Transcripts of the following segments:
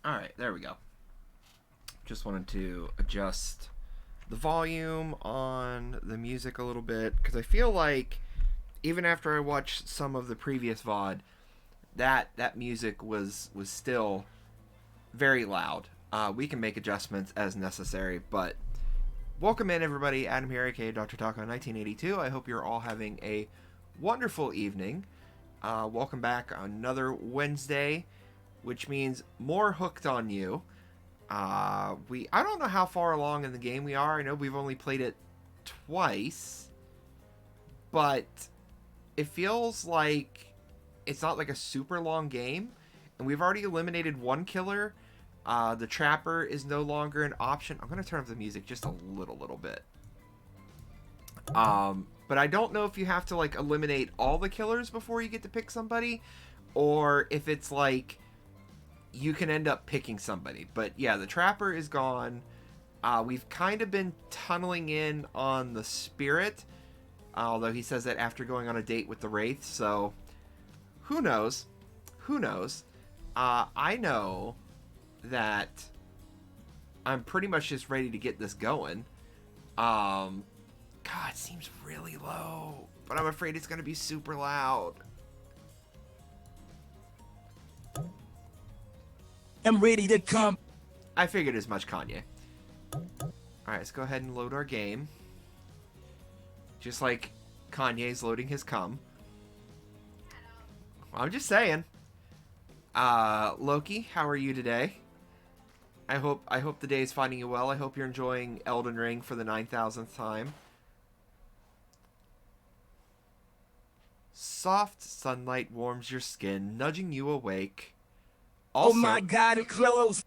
Alright, there we go. Just wanted to adjust the volume on the music a little bit, because I feel like even after I watched some of the previous VOD, that music was still very loud. We can make adjustments as necessary, but welcome in everybody. Adam here, aka Dr. Taco 1982. I hope you're all having a wonderful evening. Welcome back another Wednesday, which means more Hooked on You. I don't know how far along in the game we are. I know we've only played it twice, but it feels like it's not like a super long game, and we've already eliminated one killer. The Trapper is no longer an option. I'm gonna turn up the music just a little bit. But I don't know if you have to like eliminate all the killers before you get to pick somebody, or if it's like you can end up picking somebody. But yeah, the Trapper is gone. We've kind of been tunneling in on the Spirit, although he says that after going on a date with the Wraith, so who knows? Who knows? I know that I'm pretty much just ready to get this going. God, it seems really low, but I'm afraid it's going to be super loud. I'm ready to come. I figured as much, Kanye. Alright, let's go ahead and load our game. Just like Kanye's loading his cum. I'm just saying. Loki, how are you today? I hope the day is finding you well. I hope you're enjoying Elden Ring for the 9,000th time. Soft sunlight warms your skin, nudging you awake. Also, Oh my God, it closed.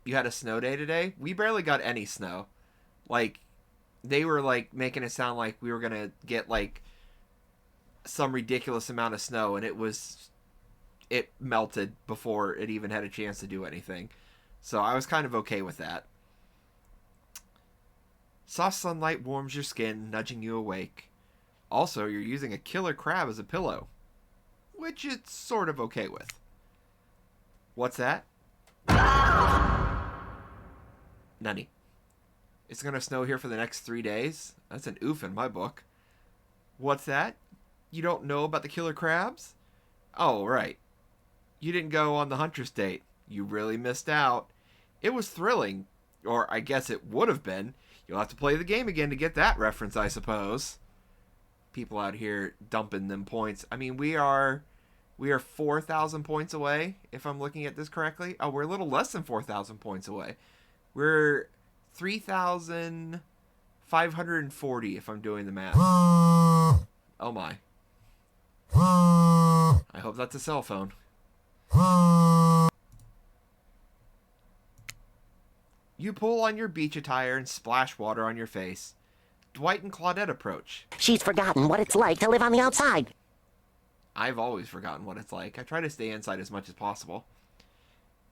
You had a snow day today? We barely got any snow. Like, they were like making it sound like we were gonna get like some ridiculous amount of snow, and it melted before it even had a chance to do anything. So I was kind of okay with that. Soft sunlight warms your skin, nudging you awake. Also, you're using a killer crab as a pillow, which it's sort of okay with. What's that? Nunny. It's gonna snow here for the next 3 days? That's an oof in my book. What's that? You don't know about the killer crabs? Oh, right. You didn't go on the Huntress date. You really missed out. It was thrilling. Or I guess it would have been. You'll have to play the game again to get that reference, I suppose. People out here dumping them points. I mean, we are 4,000 points away, if I'm looking at this correctly. Oh, we're a little less than 4,000 points away. We're 3,540, if I'm doing the math. Oh my. I hope that's a cell phone. You pull on your beach attire and splash water on your face. Dwight and Claudette approach. She's forgotten what it's like to live on the outside. I've always forgotten what it's like. I try to stay inside as much as possible.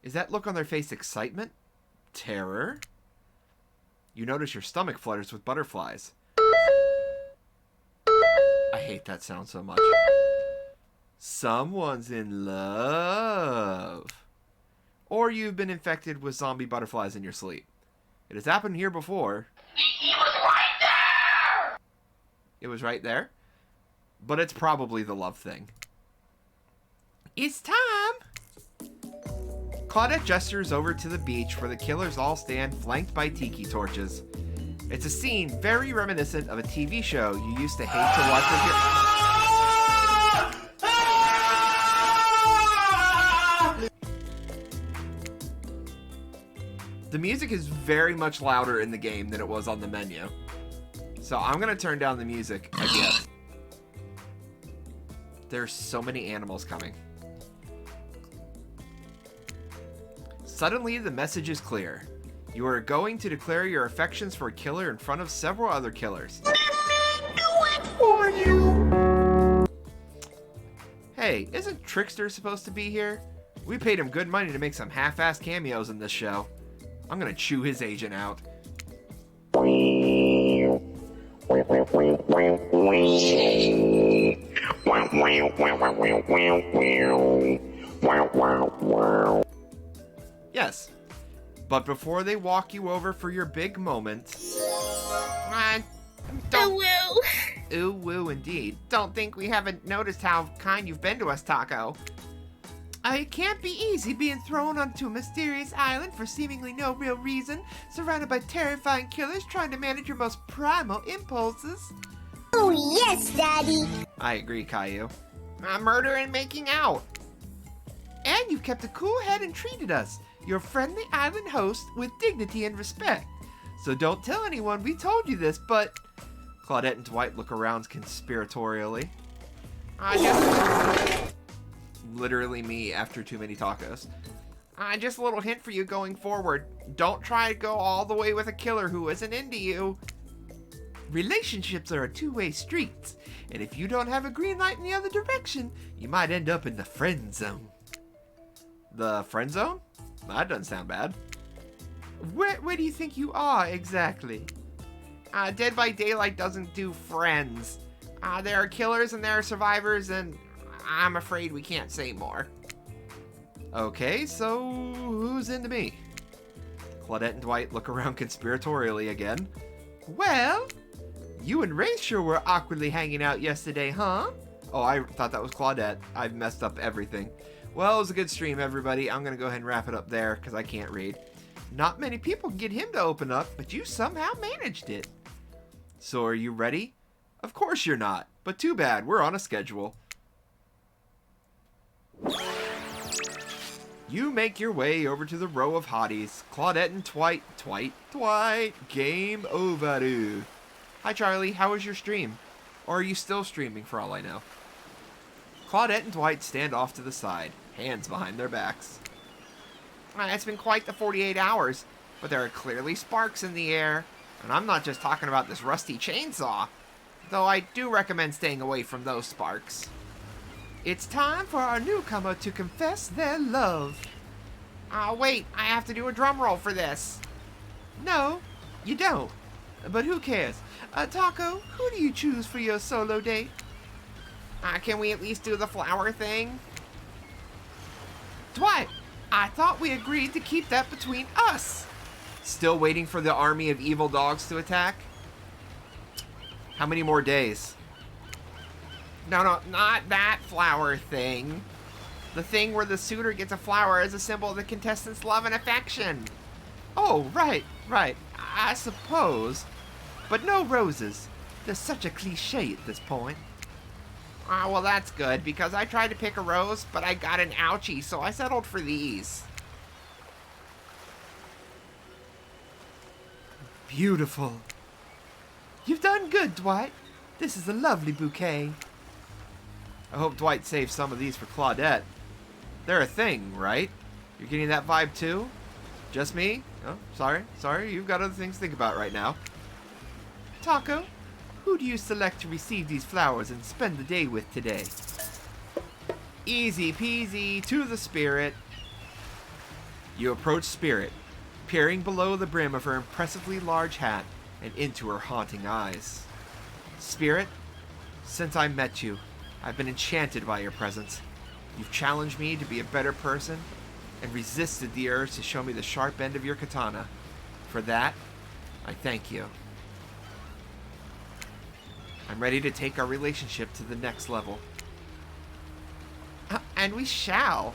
Is that look on their face excitement? Terror? You notice your stomach flutters with butterflies. I hate that sound so much. Someone's in love. Or you've been infected with zombie butterflies in your sleep. It has happened here before. He was right there! It was right there? But it's probably the love thing. It's time! Claudette gestures over to the beach where the killers all stand flanked by tiki torches. It's a scene very reminiscent of a TV show you used to hate to watch with your... The music is very much louder in the game than it was on the menu. So I'm gonna turn down the music again. There's so many animals coming. Suddenly, the message is clear. You are going to declare your affections for a killer in front of several other killers. Let me do it for you! Hey, isn't Trickster supposed to be here? We paid him good money to make some half-assed cameos in this show. I'm gonna chew his agent out. Yes. But before they walk you over for your big moment... Ooh woo. Ooh woo indeed. Don't think we haven't noticed how kind you've been to us, Taco. It can't be easy being thrown onto a mysterious island for seemingly no real reason, surrounded by terrifying killers trying to manage your most primal impulses. Oh, yes, Daddy. I agree, Caillou. Murder and making out. And you've kept a cool head and treated us, your friendly island host, with dignity and respect. So don't tell anyone we told you this, but... Claudette and Dwight look around conspiratorially. Literally me after too many tacos. Just a little hint for you going forward. Don't try to go all the way with a killer who isn't into you. Relationships are a two-way street, and if you don't have a green light in the other direction, you might end up in the friend zone. The friend zone? That doesn't sound bad. Where do you think you are, exactly? Dead by Daylight doesn't do friends. There are killers and there are survivors, and I'm afraid we can't say more. Okay, so who's into me? Claudette and Dwight look around conspiratorially again. Well, you and Ray sure were awkwardly hanging out yesterday, huh? Oh, I thought that was Claudette. I've messed up everything. Well, it was a good stream, everybody. I'm going to go ahead and wrap it up there because I can't read. Not many people can get him to open up, but you somehow managed it. So are you ready? Of course you're not, but too bad. We're on a schedule. You make your way over to the row of hotties. Claudette and Dwight. Game over. Hi, Charlie. How was your stream? Or are you still streaming for all I know? Claudette and Dwight stand off to the side, hands behind their backs. It's been quite the 48 hours, but there are clearly sparks in the air. And I'm not just talking about this rusty chainsaw, though I do recommend staying away from those sparks. It's time for our newcomer to confess their love. Wait, I have to do a drum roll for this. No, you don't. But who cares? Taco, who do you choose for your solo date? Can we at least do the flower thing? Dwight, I thought we agreed to keep that between us. Still waiting for the army of evil dogs to attack? How many more days? No, not that flower thing. The thing where the suitor gets a flower as a symbol of the contestant's love and affection. Oh, right. I suppose. But no roses. There's such a cliche at this point. Well, that's good, because I tried to pick a rose, but I got an ouchie, so I settled for these. Beautiful. You've done good, Dwight. This is a lovely bouquet. I hope Dwight saves some of these for Claudette. They're a thing, right? You're getting that vibe too? Just me? Oh, sorry. You've got other things to think about right now. Taco, who do you select to receive these flowers and spend the day with today? Easy peasy, to the Spirit. You approach Spirit, peering below the brim of her impressively large hat and into her haunting eyes. Spirit, since I met you, I've been enchanted by your presence. You've challenged me to be a better person and resisted the urge to show me the sharp end of your katana. For that, I thank you. I'm ready to take our relationship to the next level. And we shall.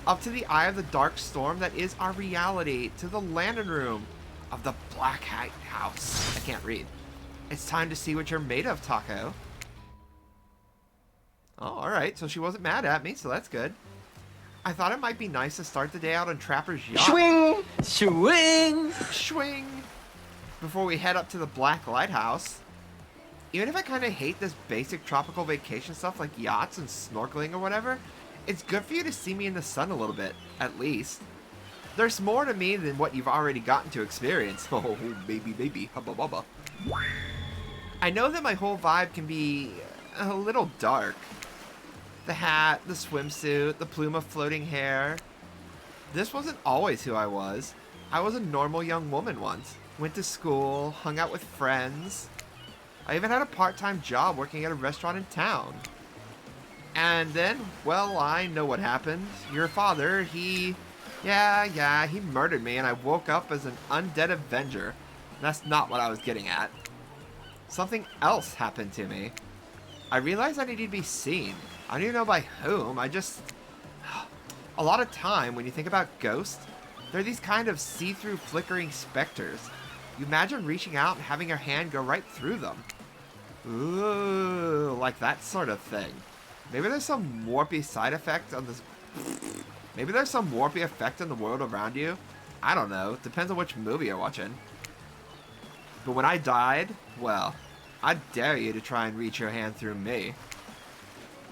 Up to the eye of the dark storm that is our reality, to the lantern room of the Black Hat House. I can't read. It's time to see what you're made of, Taco. Oh, alright, so she wasn't mad at me, so that's good. I thought it might be nice to start the day out on Trapper's yacht. Swing! Swing! Swing! Before we head up to the Black Lighthouse. Even if I kind of hate this basic tropical vacation stuff like yachts and snorkeling or whatever, it's good for you to see me in the sun a little bit, at least. There's more to me than what you've already gotten to experience. Oh, baby, hubba bubba. I know that my whole vibe can be a little dark. The hat, the swimsuit, the plume of floating hair. This wasn't always who I was. I was a normal young woman once. Went to school, hung out with friends. I even had a part-time job working at a restaurant in town. And then, well, I know what happened. Your father, he murdered me, and I woke up as an undead Avenger. That's not what I was getting at. Something else happened to me. I realized I needed to be seen. I don't even know by whom. A lot of time, when you think about ghosts, they're these kind of see-through flickering specters. You imagine reaching out and having your hand go right through them. Ooh, like that sort of thing. Maybe there's some warpy side effect on this. Maybe there's some warpy effect on the world around you. I don't know. Depends on which movie you're watching. But when I died, well, I dare you to try and reach your hand through me.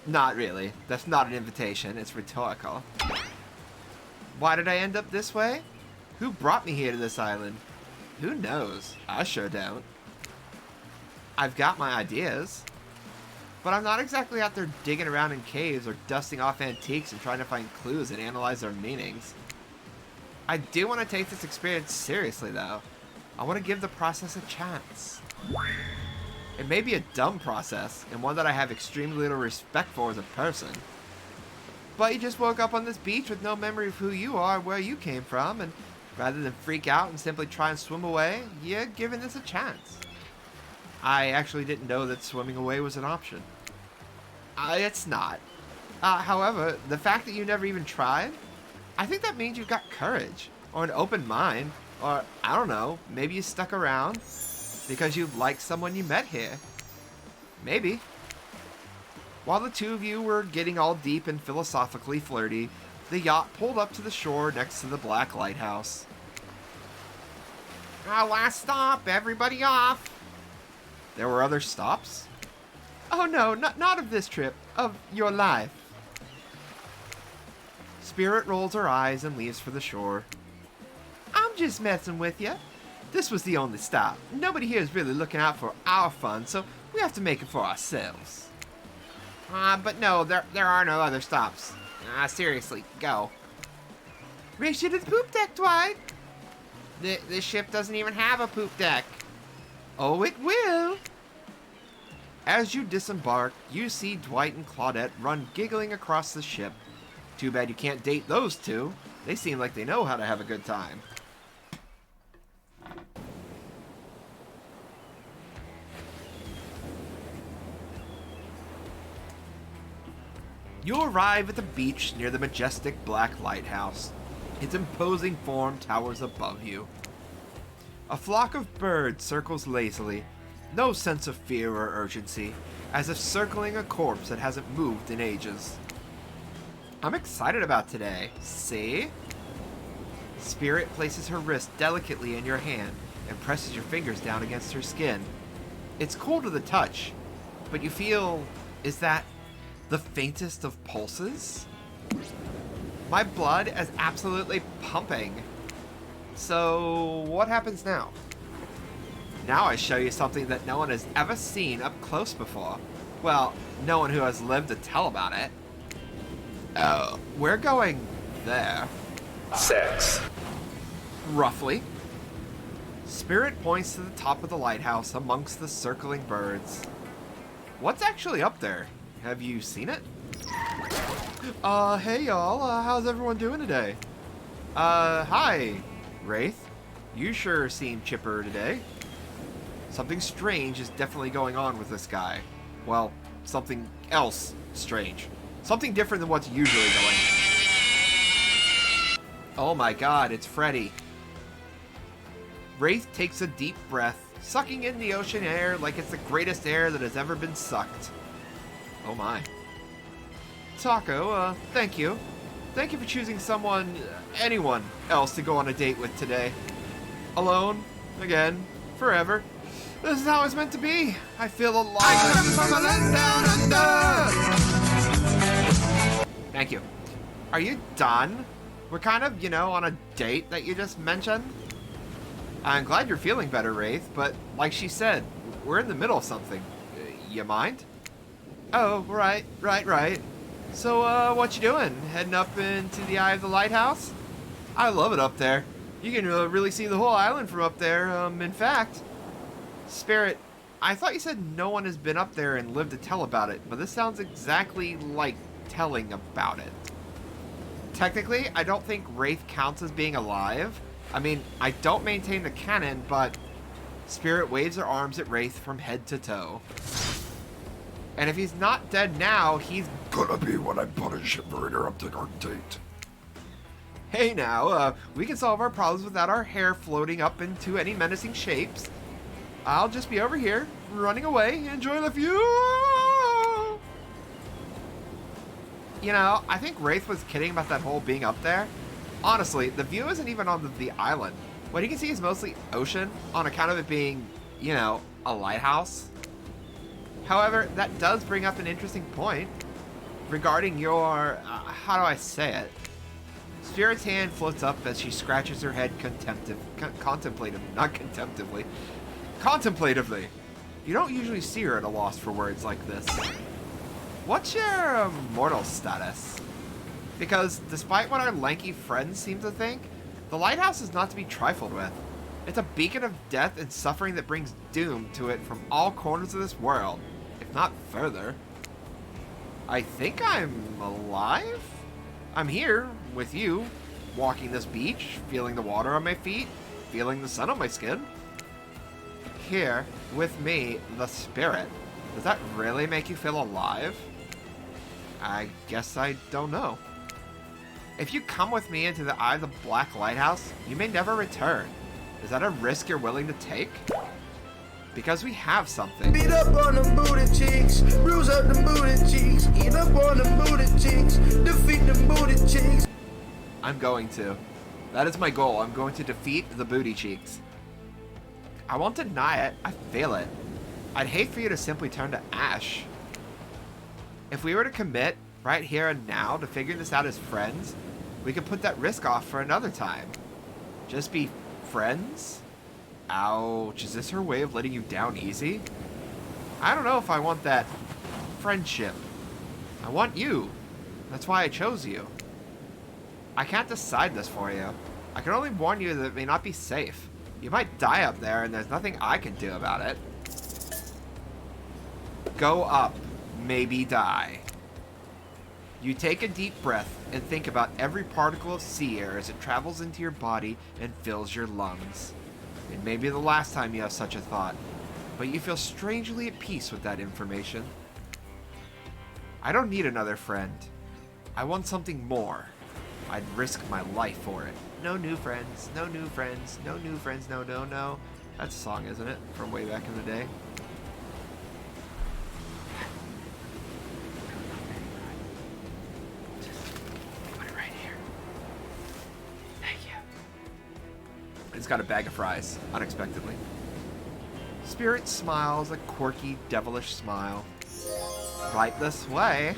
Not really. That's not an invitation. It's rhetorical. Why did I end up this way? Who brought me here to this island? Who knows? I sure don't. I've got my ideas. But I'm not exactly out there digging around in caves or dusting off antiques and trying to find clues and analyze their meanings. I do want to take this experience seriously, though. I want to give the process a chance. It may be a dumb process, and one that I have extremely little respect for as a person. But you just woke up on this beach with no memory of who you are or where you came from, and rather than freak out and simply try and swim away, you're giving this a chance. I actually didn't know that swimming away was an option. It's not. However, the fact that you never even tried, I think that means you've got courage, or an open mind, or, I don't know, maybe you stuck around because you liked someone you met here. Maybe. While the two of you were getting all deep and philosophically flirty, the yacht pulled up to the shore next to the Black Lighthouse. Our last stop, everybody off. There were other stops? Oh no, not of this trip, of your life. Spirit rolls her eyes and leaves for the shore. I'm just messing with you. This was the only stop. Nobody here is really looking out for our fun, so we have to make it for ourselves. But no, there are no other stops. Seriously, go. Race you to the poop deck, Dwight. This ship doesn't even have a poop deck. Oh, it will. As you disembark, you see Dwight and Claudette run giggling across the ship. Too bad you can't date those two. They seem like they know how to have a good time. You arrive at the beach near the majestic Black Lighthouse. Its imposing form towers above you. A flock of birds circles lazily, no sense of fear or urgency, as if circling a corpse that hasn't moved in ages. I'm excited about today. See? Spirit places her wrist delicately in your hand and presses your fingers down against her skin. It's cool to the touch, but you feel, is that the faintest of pulses? My blood is absolutely pumping. So, what happens now? Now I show you something that no one has ever seen up close before. Well, no one who has lived to tell about it. Oh. We're going there. Sex. Roughly. Spirit points to the top of the lighthouse amongst the circling birds. What's actually up there? Have you seen it? Hey y'all, how's everyone doing today? Hi, Wraith. You sure seem chipper today. Something strange is definitely going on with this guy. Well, something else strange. Something different than what's usually going on. Oh my god, it's Freddy. Wraith takes a deep breath, sucking in the ocean air like it's the greatest air that has ever been sucked. Oh my. Taco, thank you. Thank you for choosing anyone else to go on a date with today. Alone, again, forever. This is how it's meant to be. I feel alive. Thank you. Are you done? We're kind of, on a date that you just mentioned. I'm glad you're feeling better, Wraith, but like she said, we're in the middle of something. You mind? Oh, right. So, what you doing? Heading up into the eye of the lighthouse? I love it up there. You can really see the whole island from up there. In fact, Spirit, I thought you said no one has been up there and lived to tell about it, but this sounds exactly like telling about it. Technically, I don't think Wraith counts as being alive. I mean, I don't maintain the canon, but Spirit waves her arms at Wraith from head to toe. And if he's not dead now, he's gonna be when I punish him for interrupting our date. Hey now, we can solve our problems without our hair floating up into any menacing shapes. I'll just be over here, running away, enjoy the view. You know, I think Wraith was kidding about that whole being up there. Honestly, the view isn't even on the island. What you can see is mostly ocean on account of it being, you know, a lighthouse. However, that does bring up an interesting point regarding your, how do I say it? Spirit's hand floats up as she scratches her head contemplatively. You don't usually see her at a loss for words like this. What's your mortal status? Because despite what our lanky friends seem to think, the lighthouse is not to be trifled with. It's a beacon of death and suffering that brings doom to it from all corners of this world, if not further. I think I'm alive? I'm here with you, walking this beach, feeling the water on my feet, feeling the sun on my skin. Here, with me, the spirit. Does that really make you feel alive? I guess I don't know. If you come with me into the Eye of the Black Lighthouse, you may never return. Is that a risk you're willing to take? Because we have something. Beat up on them booty cheeks, bruise up them booty cheeks, eat up on them booty cheeks, defeat them booty cheeks. I'm going to. That is my goal. I'm going to defeat the booty cheeks. I won't deny it. I feel it. I'd hate for you to simply turn to ash. If we were to commit right here and now to figuring this out as friends, we could put that risk off for another time. Just be friends? Ouch, is this her way of letting you down easy? I don't know if I want that friendship. I want you. That's why I chose you. I can't decide this for you. I can only warn you that it may not be safe. You might die up there and there's nothing I can do about it. Go up. Maybe die. You take a deep breath and think about every particle of sea air as it travels into your body and fills your lungs. It may be the last time you have such a thought, but you feel strangely at peace with that information. I don't need another friend. I want something more. I'd risk my life for it. No new friends, no new friends, no new friends, no, no, no. That's a song, isn't it? From way back in the day. It's got a bag of fries, unexpectedly. Spirit smiles a quirky, devilish smile. Right this way.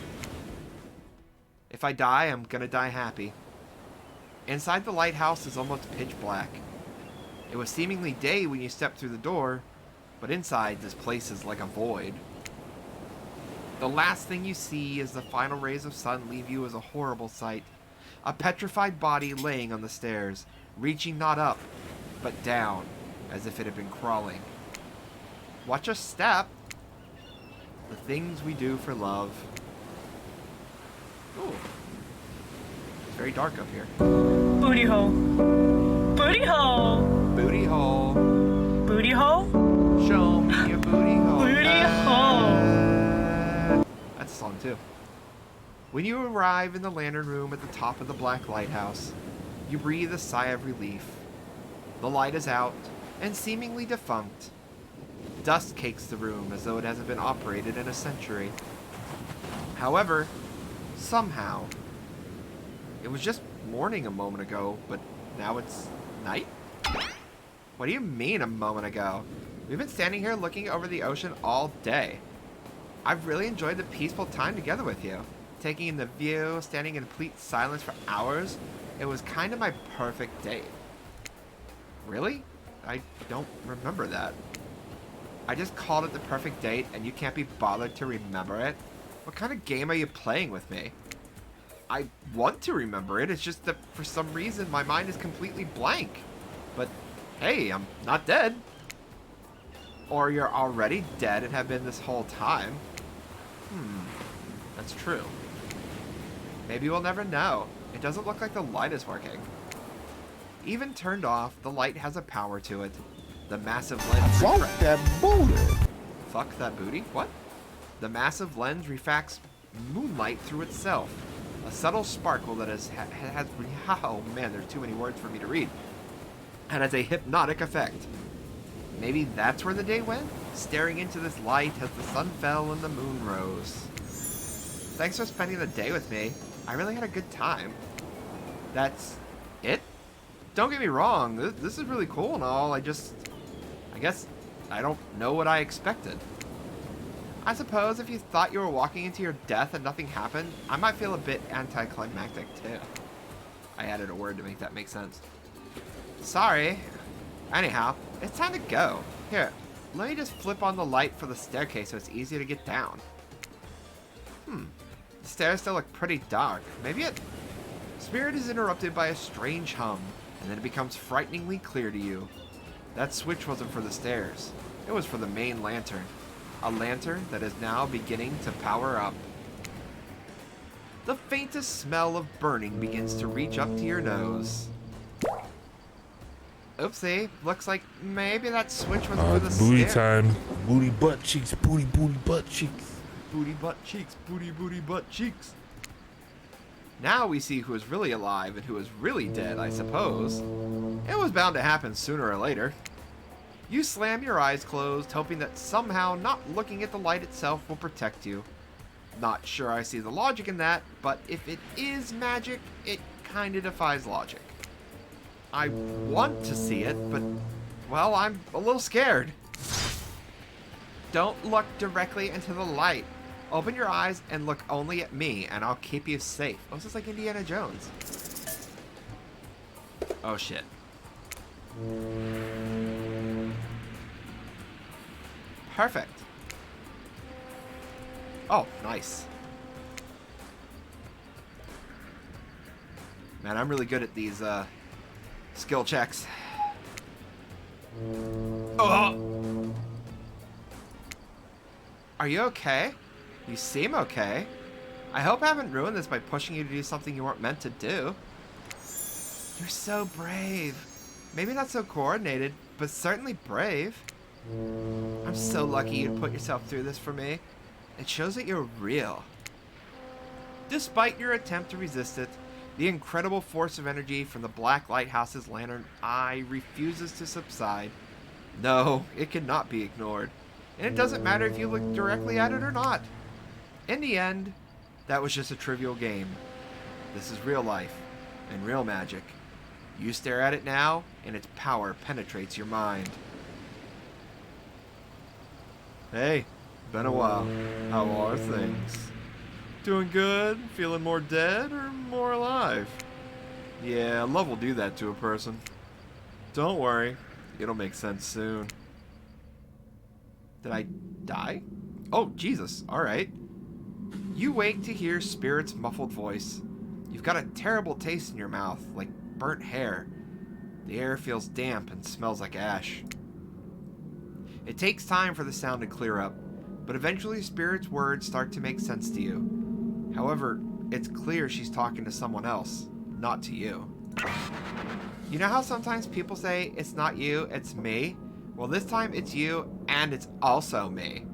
If I die, I'm gonna die happy. Inside the lighthouse is almost pitch black. It was seemingly day when you stepped through the door, but inside this place is like a void. The last thing you see as the final rays of sun leave you is a horrible sight. A petrified body laying on the stairs, reaching not up, but down, as if it had been crawling. Watch your step. The things we do for love. Ooh. It's very dark up here. Booty hole. Booty hole. Booty hole. Booty hole. Show me your booty hole. Booty hole. That's a song too. When you arrive in the lantern room at the top of the Black Lighthouse, you breathe a sigh of relief. The light is out, and seemingly defunct. Dust cakes the room as though it hasn't been operated in a century. However, somehow, it was just morning a moment ago, but now it's night? What do you mean a moment ago? We've been standing here looking over the ocean all day. I've really enjoyed the peaceful time together with you. Taking in the view, standing in complete silence for hours. It was kind of my perfect date. Really? I don't remember that. I just called it the perfect date and you can't be bothered to remember it? What kind of game are you playing with me? I want to remember it, it's just that for some reason my mind is completely blank. But hey, I'm not dead. Or you're already dead and have been this whole time. That's true. Maybe we'll never know. It doesn't look like the light is working. Even turned off, the light has a power to it. The massive lens... Fuck that booty. Fuck that booty? What? The massive lens refracts moonlight through itself. A subtle sparkle that has oh man, there's too many words for me to read. And has a hypnotic effect. Maybe that's where the day went? Staring into this light as the sun fell and the moon rose. Thanks for spending the day with me. I really had a good time. That's it? Don't get me wrong, this is really cool and all, I guess I don't know what I expected. I suppose if you thought you were walking into your death and nothing happened, I might feel a bit anticlimactic too. I added a word to make that make sense. Sorry. Anyhow, it's time to go. Here, let me just flip on the light for the staircase so it's easy to get down. The stairs still look pretty dark. Maybe it... Spirit is interrupted by a strange hum, and then it becomes frighteningly clear to you. That switch wasn't for the stairs. It was for the main lantern. A lantern that is now beginning to power up. The faintest smell of burning begins to reach up to your nose. Oopsie, looks like maybe that switch was for the booty stairs. time. Booty butt cheeks, booty butt cheeks. Booty butt cheeks, booty butt cheeks. Now we see who is really alive and who is really dead, I suppose. It was bound to happen sooner or later. You slam your eyes closed, hoping that somehow not looking at the light itself will protect you. Not sure I see the logic in that, but if it is magic, it kinda defies logic. I want to see it, but, well, I'm a little scared. Don't look directly into the light. Open your eyes and look only at me, and I'll keep you safe. Oh, this is like Indiana Jones. Oh, shit. Perfect. Oh, nice. Man, I'm really good at these, skill checks. Oh! Are you okay? You seem okay. I hope I haven't ruined this by pushing you to do something you weren't meant to do. You're so brave. Maybe not so coordinated, but certainly brave. I'm so lucky you'd put yourself through this for me. It shows that you're real. Despite your attempt to resist it, the incredible force of energy from the Black Lighthouse's lantern eye refuses to subside. No, it cannot be ignored. And it doesn't matter if you look directly at it or not. In the end, that was just a trivial game. This is real life and real magic. You stare at it now, and its power penetrates your mind. Hey, been a while. How are things? Doing good? Feeling more dead or more alive? Yeah, love will do that to a person. Don't worry, it'll make sense soon. Did I die? Oh, Jesus, alright. You wake to hear Spirit's muffled voice. You've got a terrible taste in your mouth, like burnt hair. The air feels damp and smells like ash. It takes time for the sound to clear up, but eventually Spirit's words start to make sense to you. However, it's clear she's talking to someone else, not to you. You know how sometimes people say, it's not you, it's me? Well, this time it's you, and it's also me.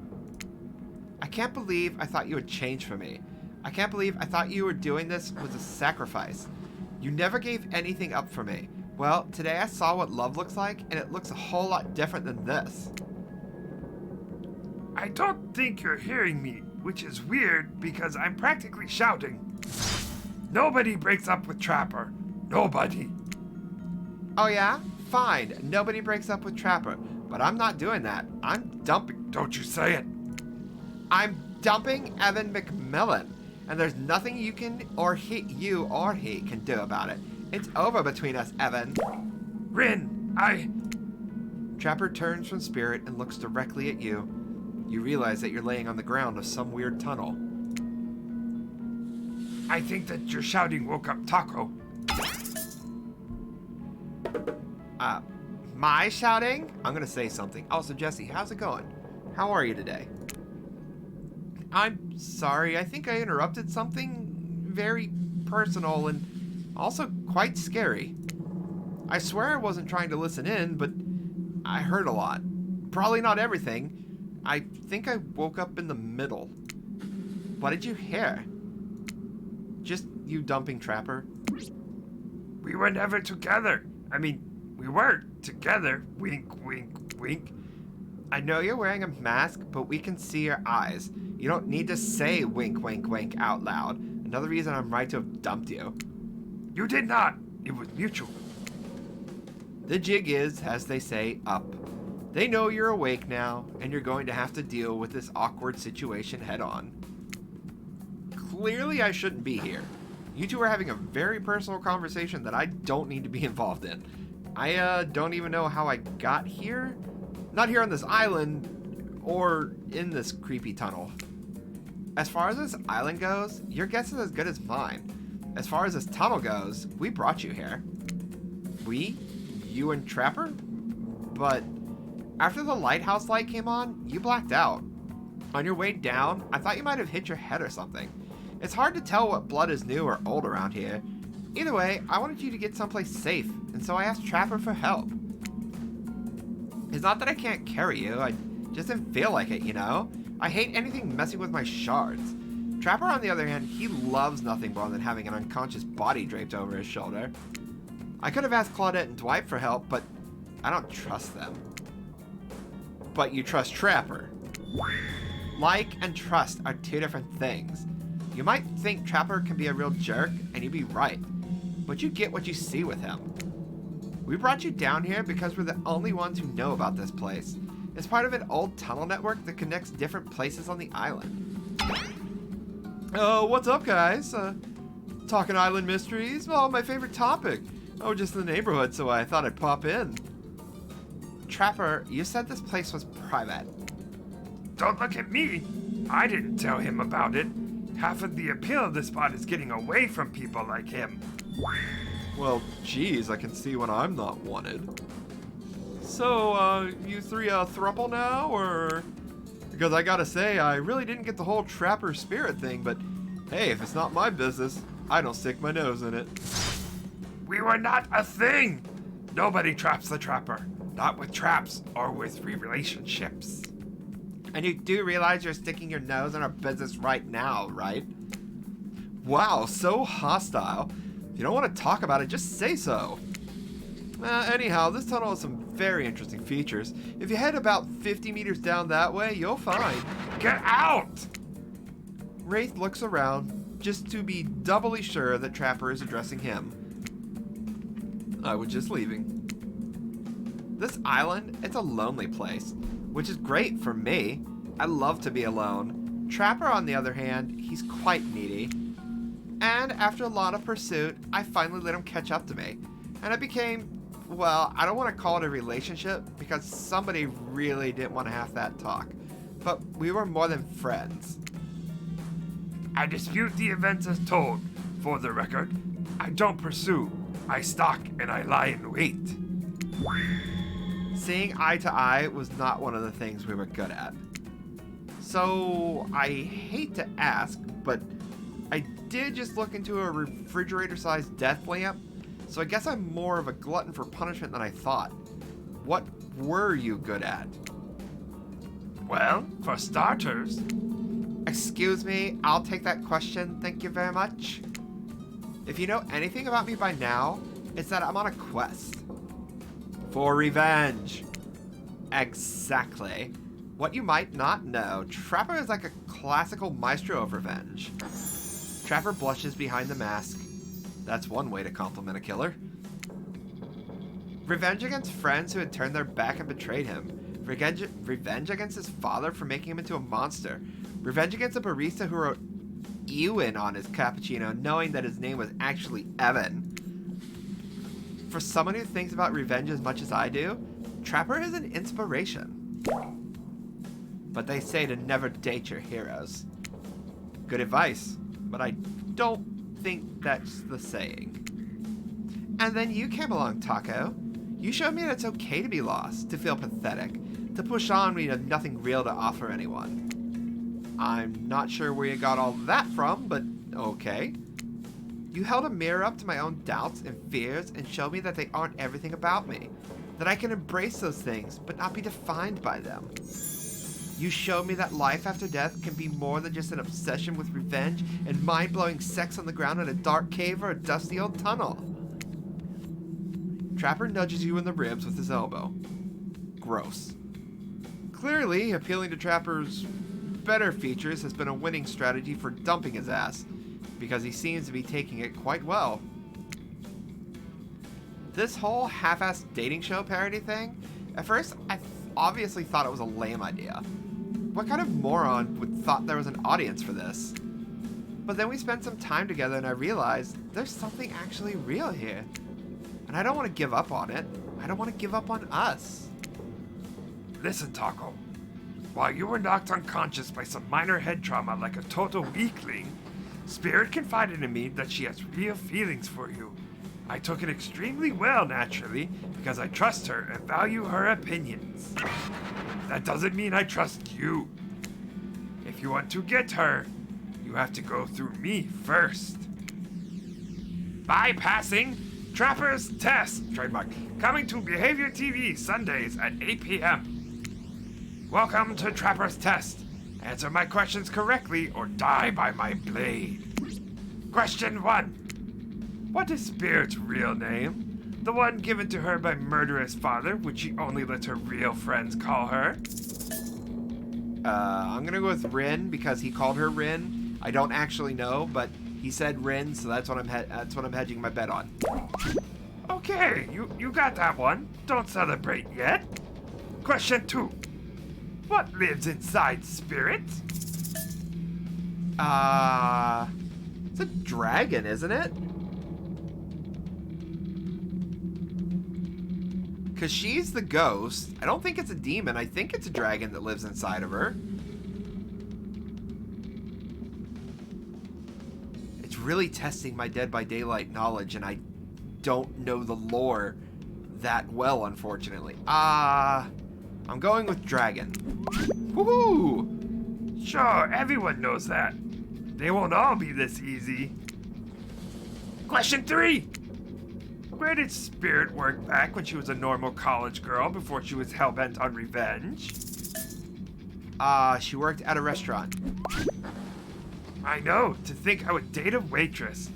I can't believe I thought you would change for me. I can't believe I thought you were doing this was a sacrifice. You never gave anything up for me. Well, today I saw what love looks like, and it looks a whole lot different than this. I don't think you're hearing me, which is weird because I'm practically shouting. Nobody breaks up with Trapper. Nobody. Oh yeah? Fine. Nobody breaks up with Trapper. But I'm not doing that. I'm dumping... Don't you say it. I'm dumping Evan McMillan. And there's nothing you or he can do about it. It's over between us, Evan. Rin, Trapper turns from Spirit and looks directly at you. You realize that you're laying on the ground of some weird tunnel. I think that your shouting woke up Taco. My shouting? I'm gonna say something. Also, Jesse, how's it going? How are you today? I'm sorry, I think I interrupted something very personal and also quite scary. I swear I wasn't trying to listen in, but I heard a lot. Probably not everything. I think I woke up in the middle. What did you hear? Just you dumping Trapper? We were never together. I mean, we were together. Wink, wink, wink. I know you're wearing a mask, but we can see your eyes. You don't need to say wink, wink, wink out loud. Another reason I'm right to have dumped you. You did not. It was mutual. The jig is, as they say, up. They know you're awake now, and you're going to have to deal with this awkward situation head on. Clearly I shouldn't be here. You two are having a very personal conversation that I don't need to be involved in. I don't even know how I got here. Not here on this island, or in this creepy tunnel. As far as this island goes, your guess is as good as mine. As far as this tunnel goes, we brought you here. We? You and Trapper? But after the lighthouse light came on, you blacked out. On your way down, I thought you might have hit your head or something. It's hard to tell what blood is new or old around here. Either way, I wanted you to get someplace safe, and so I asked Trapper for help. It's not that I can't carry you, I just didn't feel like it, you know? I hate anything messing with my shards. Trapper, on the other hand, he loves nothing more than having an unconscious body draped over his shoulder. I could have asked Claudette and Dwight for help, but I don't trust them. But you trust Trapper. Like and trust are two different things. You might think Trapper can be a real jerk, and you'd be right. But you get what you see with him. We brought you down here because we're the only ones who know about this place. It's part of an old tunnel network that connects different places on the island. What's up, guys? Talking island mysteries? Well, my favorite topic. Oh, just in the neighborhood, so I thought I'd pop in. Trapper, you said this place was private. Don't look at me. I didn't tell him about it. Half of the appeal of this spot is getting away from people like him. Well, geez, I can see when I'm not wanted. So, you three a throuple now, or? Because I gotta say, I really didn't get the whole Trapper spirit thing, but hey, if it's not my business, I don't stick my nose in it. We were not a thing. Nobody traps the Trapper. Not with traps or with relationships. And you do realize you're sticking your nose in our business right now, right? Wow, so hostile. If you don't want to talk about it, just say so. Anyhow, this tunnel has some very interesting features. If you head about 50 meters down that way, you'll find... Get out! Wraith looks around, just to be doubly sure that Trapper is addressing him. I was just leaving. This island, it's a lonely place, which is great for me. I love to be alone. Trapper, on the other hand, he's quite needy. And after a lot of pursuit, I finally let him catch up to me. And it became, well, I don't want to call it a relationship because somebody really didn't want to have that talk. But we were more than friends. I dispute the events as told. For the record, I don't pursue. I stalk and I lie in wait. Seeing eye to eye was not one of the things we were good at. So, I hate to ask, but I did just look into a refrigerator-sized death lamp, so I guess I'm more of a glutton for punishment than I thought. What were you good at? Well, for starters... Excuse me, I'll take that question, thank you very much. If you know anything about me by now, it's that I'm on a quest. For revenge. Exactly. What you might not know, Trapper is like a classical maestro of revenge. Trapper blushes behind the mask. That's one way to compliment a killer. Revenge against friends who had turned their back and betrayed him. Revenge against his father for making him into a monster. Revenge against a barista who wrote Ewan on his cappuccino knowing that his name was actually Evan. For someone who thinks about revenge as much as I do, Trapper is an inspiration. But they say to never date your heroes. Good advice, but I don't think that's the saying. And then you came along, Taco. You showed me that it's okay to be lost, to feel pathetic, to push on when you have nothing real to offer anyone. I'm not sure where you got all that from, but okay. You held a mirror up to my own doubts and fears and showed me that they aren't everything about me, that I can embrace those things but not be defined by them. You showed me that life after death can be more than just an obsession with revenge and mind-blowing sex on the ground in a dark cave or a dusty old tunnel. Trapper nudges you in the ribs with his elbow. Gross. Clearly, appealing to Trapper's better features has been a winning strategy for dumping his ass, because he seems to be taking it quite well. This whole half-assed dating show parody thing, at first I obviously thought it was a lame idea. What kind of moron would thought there was an audience for this? But then we spent some time together and I realized there's something actually real here. And I don't want to give up on it. I don't want to give up on us. Listen, Taco. While you were knocked unconscious by some minor head trauma like a total weakling, Spirit confided in me that she has real feelings for you. I took it extremely well, naturally, because I trust her and value her opinions. That doesn't mean I trust you. If you want to get her, you have to go through me first. Bypassing Trapper's Test, trademark, coming to Behavior TV Sundays at 8 p.m. Welcome to Trapper's Test. Answer my questions correctly or die by my blade. Question 1. What is Spirit's real name? The one given to her by murderous father, which she only lets her real friends call her? I'm gonna go with Rin because he called her Rin. I don't actually know, but he said Rin, so that's what I'm hedging my bet on. Okay, you got that one. Don't celebrate yet. Question 2. What lives inside Spirit? It's a dragon, isn't it? Because she's the ghost. I don't think it's a demon. I think it's a dragon that lives inside of her. It's really testing my Dead by Daylight knowledge, and I don't know the lore that well, unfortunately. I'm going with dragon. Woohoo! Sure, everyone knows that. They won't all be this easy. Question 3. Where did Spirit work back when she was a normal college girl before she was hell-bent on revenge? She worked at a restaurant. I know, to think I would date a waitress.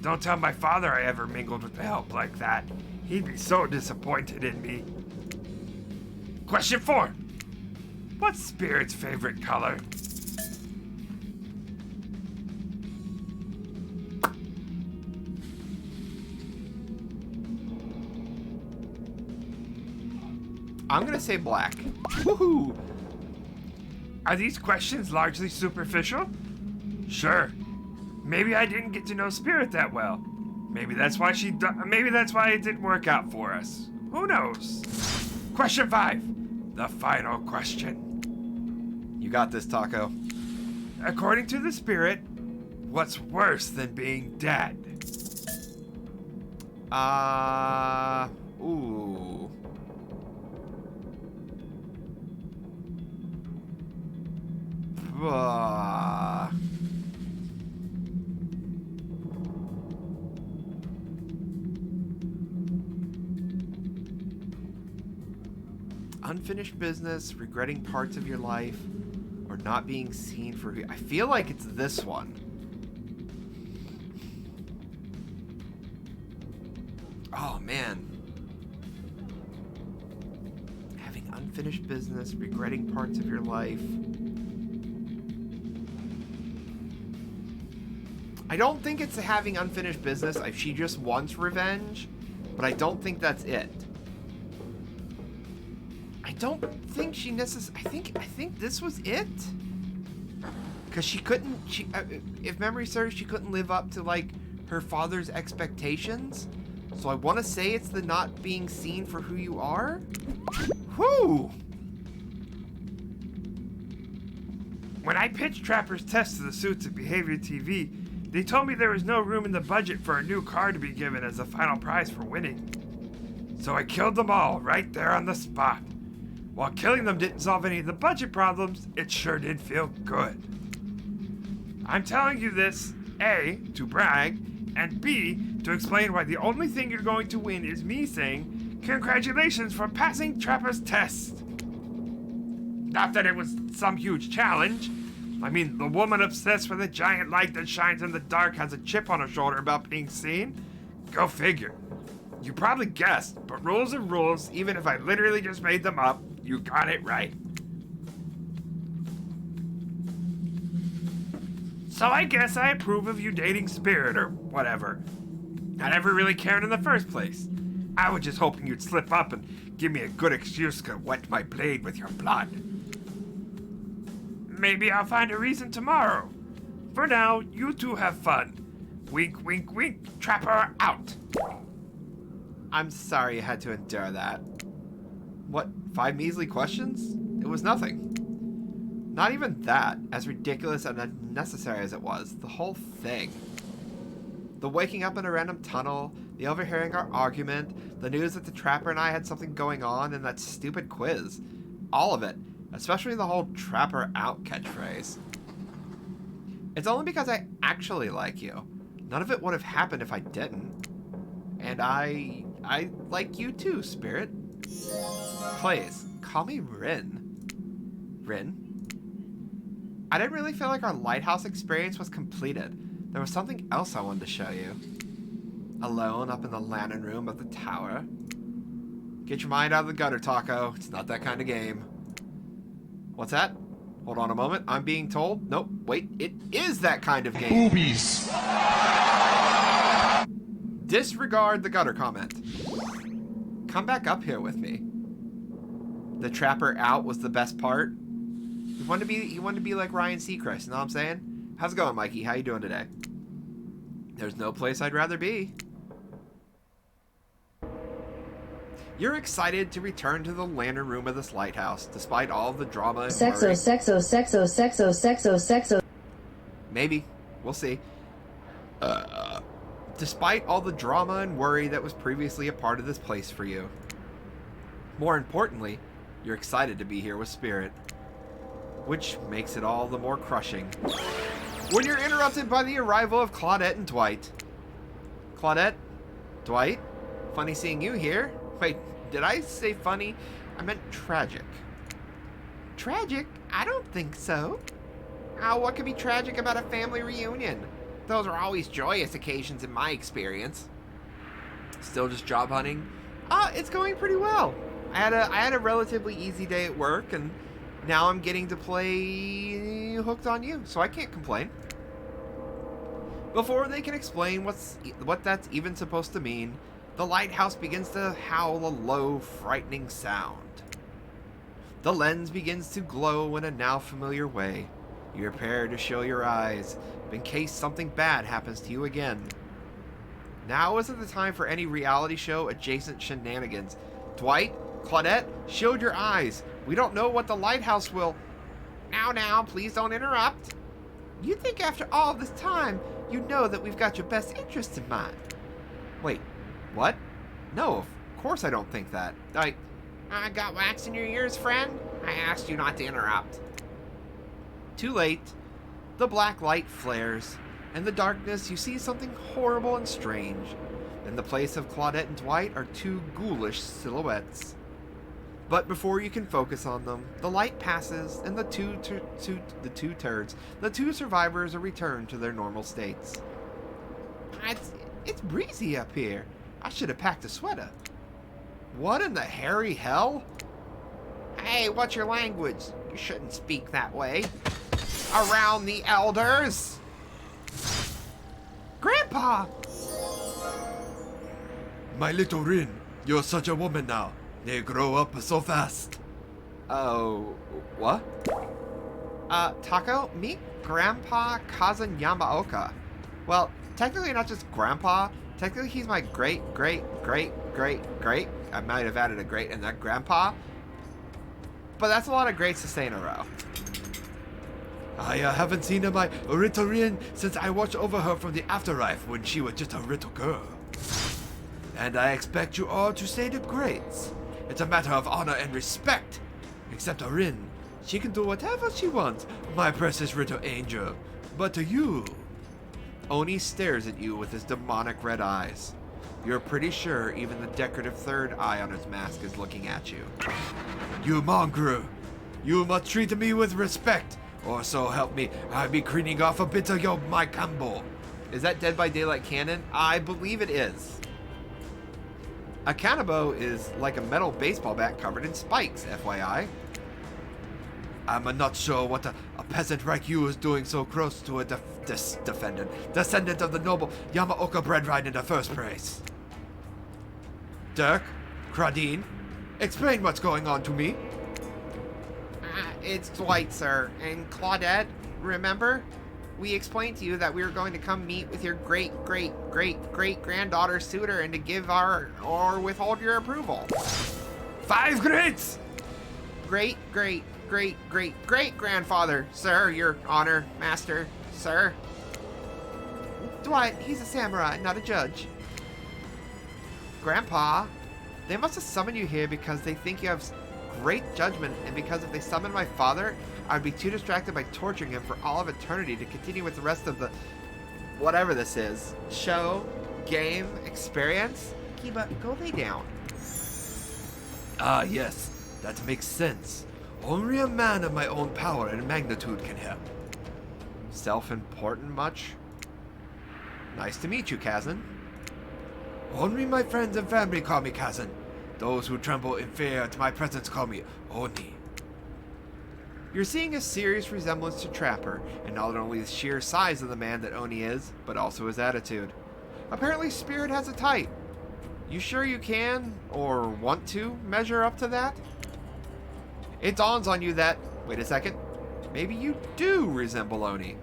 Don't tell my father I ever mingled with the help like that. He'd be so disappointed in me. Question 4. What's Spirit's favorite color? I'm gonna say black. Woohoo! Are these questions largely superficial? Sure. Maybe I didn't get to know Spirit that well. Maybe that's why maybe that's why it didn't work out for us. Who knows? Question 5. The final question. You got this, Taco. According to the Spirit, what's worse than being dead? Ooh. Unfinished business, regretting parts of your life, or not being seen for who... I feel like it's this one. Oh, man. Having unfinished business, regretting parts of your life. I don't think it's having unfinished business. She just wants revenge, but I don't think that's it. I don't think she necessarily... I think this was it. Because she couldn't... if memory serves, she couldn't live up to, like, her father's expectations. So I want to say it's the not being seen for who you are. Whew! When I pitched Trapper's Test to the suits at Behavior TV, they told me there was no room in the budget for a new car to be given as a final prize for winning. So I killed them all right there on the spot. While killing them didn't solve any of the budget problems, it sure did feel good. I'm telling you this, A, to brag, and B, to explain why the only thing you're going to win is me saying, congratulations for passing Trapper's test. Not that it was some huge challenge. I mean, the woman obsessed with a giant light that shines in the dark has a chip on her shoulder about being seen? Go figure. You probably guessed, but rules are rules, even if I literally just made them up. You got it right. So I guess I approve of you dating Spirit or whatever. I never really cared in the first place. I was just hoping you'd slip up and give me a good excuse to wet my blade with your blood. Maybe I'll find a reason tomorrow. For now, you two have fun. Wink, wink, wink. Trapper out. I'm sorry you had to endure that. What, 5 measly questions? It was nothing. Not even that, as ridiculous and unnecessary as it was, the whole thing. The waking up in a random tunnel, the overhearing our argument, the news that the Trapper and I had something going on, and that stupid quiz. All of it, especially the whole Trapper out catchphrase. It's only because I actually like you. None of it would have happened if I didn't. And I like you too, Spirit. Please, call me Rin. Rin? I didn't really feel like our lighthouse experience was completed. There was something else I wanted to show you. Alone up in the lantern room of the tower. Get your mind out of the gutter, Taco. It's not that kind of game. What's that? Hold on a moment. I'm being told. Nope, wait. It is that kind of game. Boobies. Disregard the gutter comment. Come back up here with me. The Trapper out was the best part. He wanted to be like Ryan Seacrest, you know what I'm saying? How's it going, Mikey? How you doing today? There's no place I'd rather be. You're excited to return to the lantern room of this lighthouse, despite all the drama and Sexo. Maybe. We'll see. Despite all the drama and worry that was previously a part of this place for you. More importantly, you're excited to be here with Spirit. Which makes it all the more crushing when you're interrupted by the arrival of Claudette and Dwight. Claudette? Dwight? Funny seeing you here. Wait, did I say funny? I meant tragic. Tragic? I don't think so. What could be tragic about a family reunion? Those are always joyous occasions in my experience. Still just job hunting? It's going pretty well. I had a relatively easy day at work, and now I'm getting to play Hooked on You, so I can't complain. Before they can explain what that's even supposed to mean, the lighthouse begins to howl a low, frightening sound. The lens begins to glow in a now familiar way. You prepare to show your eyes, in case something bad happens to you again. Now isn't the time for any reality show adjacent shenanigans. Dwight, Claudette, shield your eyes. We don't know what the lighthouse will... Now, please don't interrupt. You think after all this time, you know that we've got your best interests in mind. Wait, what? No, of course I don't think that. I got wax in your ears, friend? I asked you not to interrupt. Too late. The black light flares. In the darkness, you see something horrible and strange. In the place of Claudette and Dwight are two ghoulish silhouettes. But before you can focus on them, the light passes, and the two survivors are returned to their normal states. It's breezy up here. I should have packed a sweater. What in the hairy hell? Hey, what's your language? You shouldn't speak that way. Around the elders! Grandpa! My little Rin, you're such a woman now. They grow up so fast. Oh, what? Taco, meet Grandpa Kazan Yamaoka. Well, technically not just Grandpa. Technically he's my great. I might have added a great in there, Grandpa. But that's a lot of greats to say in a row. I haven't seen my little Rin since I watched over her from the afterlife when she was just a little girl. and I expect you all to say the grades. It's a matter of honor and respect. Except Orin, she can do whatever she wants, my precious little angel. But to you... Oni stares at you with his demonic red eyes. You're pretty sure even the decorative third eye on his mask is looking at you. You mongrel, you must treat me with respect, or so help me, I'll be cleaning off a bit of my combo. Is that Dead by Daylight canon? I believe it is. A kanabo is like a metal baseball bat covered in spikes, FYI. I'm not sure what a peasant like you is doing so close to a descendant of the noble Yamaoka breadline in the first place. Dirk, Claudine, explain what's going on to me. It's Dwight, sir. And Claudette, remember? We explained to you that we were going to come meet with your great-great-great-great-granddaughter suitor and to give or withhold your approval. 5 grades! Great-great-great-great-great-grandfather, sir, your honor, master, sir. Dwight, he's a samurai, not a judge. Grandpa, they must have summoned you here because they think you have great judgment, and because if they summoned my father, I'd be too distracted by torturing him for all of eternity to continue with the rest of the... whatever this is. Show, game, experience? Kiba, go lay down. Ah, yes, that makes sense. Only a man of my own power and magnitude can help. Self-important much? Nice to meet you, Kazan. Only my friends and family call me Kazan. Those who tremble in fear at my presence call me Oni. You're seeing a serious resemblance to Trapper, and not only the sheer size of the man that Oni is, but also his attitude. Apparently Spirit has a type. You sure you can, or want to, measure up to that? It dawns on you that, wait a second, maybe you do resemble Oni.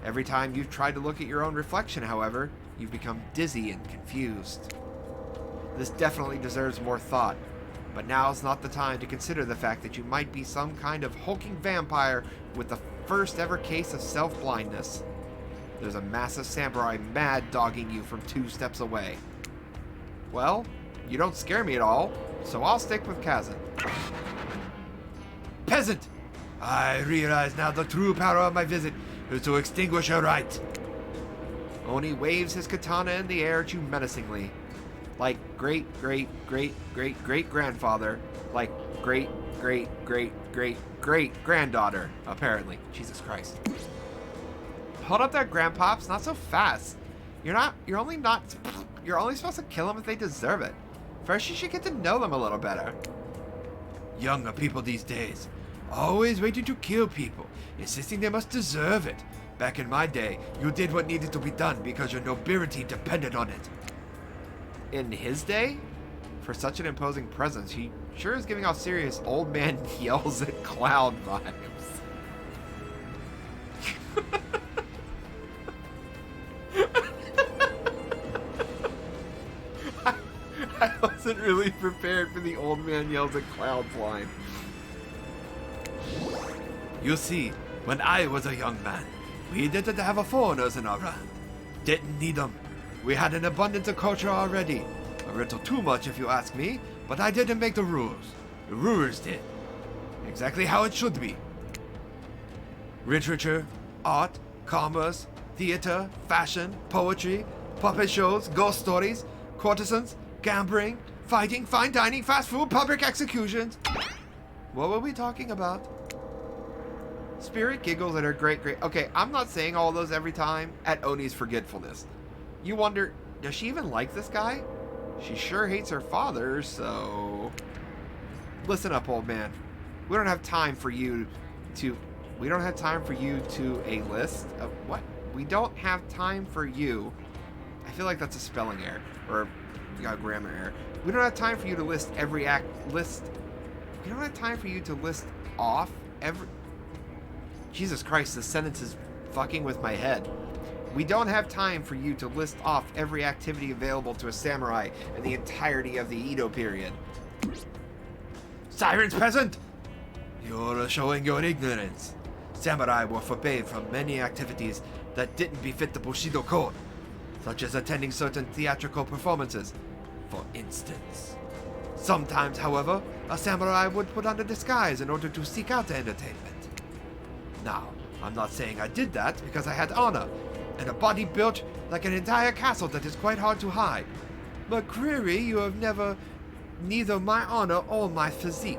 Every time you've tried to look at your own reflection, however, you've become dizzy and confused. This definitely deserves more thought, but now's not the time to consider the fact that you might be some kind of hulking vampire with the first ever case of self-blindness. There's a massive samurai mad dogging you from 2 steps away. Well, you don't scare me at all, so I'll stick with Kazan. Peasant! I realize now the true power of my visit is to extinguish your right. Oni waves his katana in the air at you menacingly. Like great-great-great-great-great-grandfather. Like great-great-great-great-great-granddaughter, apparently. Jesus Christ. Hold up there, Grandpops. Not so fast. You're only supposed to kill them if they deserve it. First, you should get to know them a little better. Younger people these days, always waiting to kill people, insisting they must deserve it. Back in my day, you did what needed to be done because your nobility depended on it. In his day? For such an imposing presence, he sure is giving off serious old man yells at cloud vibes. I wasn't really prepared for the old man yells at clouds line. You see, when I was a young man, we didn't have foreigners in our land. Didn't need them. We had an abundance of culture already. A little too much if you ask me, but I didn't make the rules. The rulers did. Exactly how it should be. Literature, art, commerce, theater, fashion, poetry, puppet shows, ghost stories, courtesans, gambling, fighting, fine dining, fast food, public executions. What were we talking about? Spirit giggles at her great. Okay, I'm not saying all those every time at Oni's forgetfulness. You wonder, does she even like this guy? She sure hates her father, so... Listen up, old man. We don't have time for you to... a list of... What? We don't have time for you... I feel like that's a spelling error. Or a grammar error. We don't have time for you to list every list... We don't have time for you to list off every... Jesus Christ, this sentence is fucking with my head. We don't have time for you to list off every activity available to a samurai in the entirety of the Edo period. Silence, peasant! You're showing your ignorance. Samurai were forbade from many activities that didn't befit the Bushido code, such as attending certain theatrical performances, for instance. Sometimes, however, a samurai would put on a disguise in order to seek out the entertainment. Now, I'm not saying I did that because I had honor, and a body built like an entire castle that is quite hard to hide. But Kriri, you have neither my honor or my physique.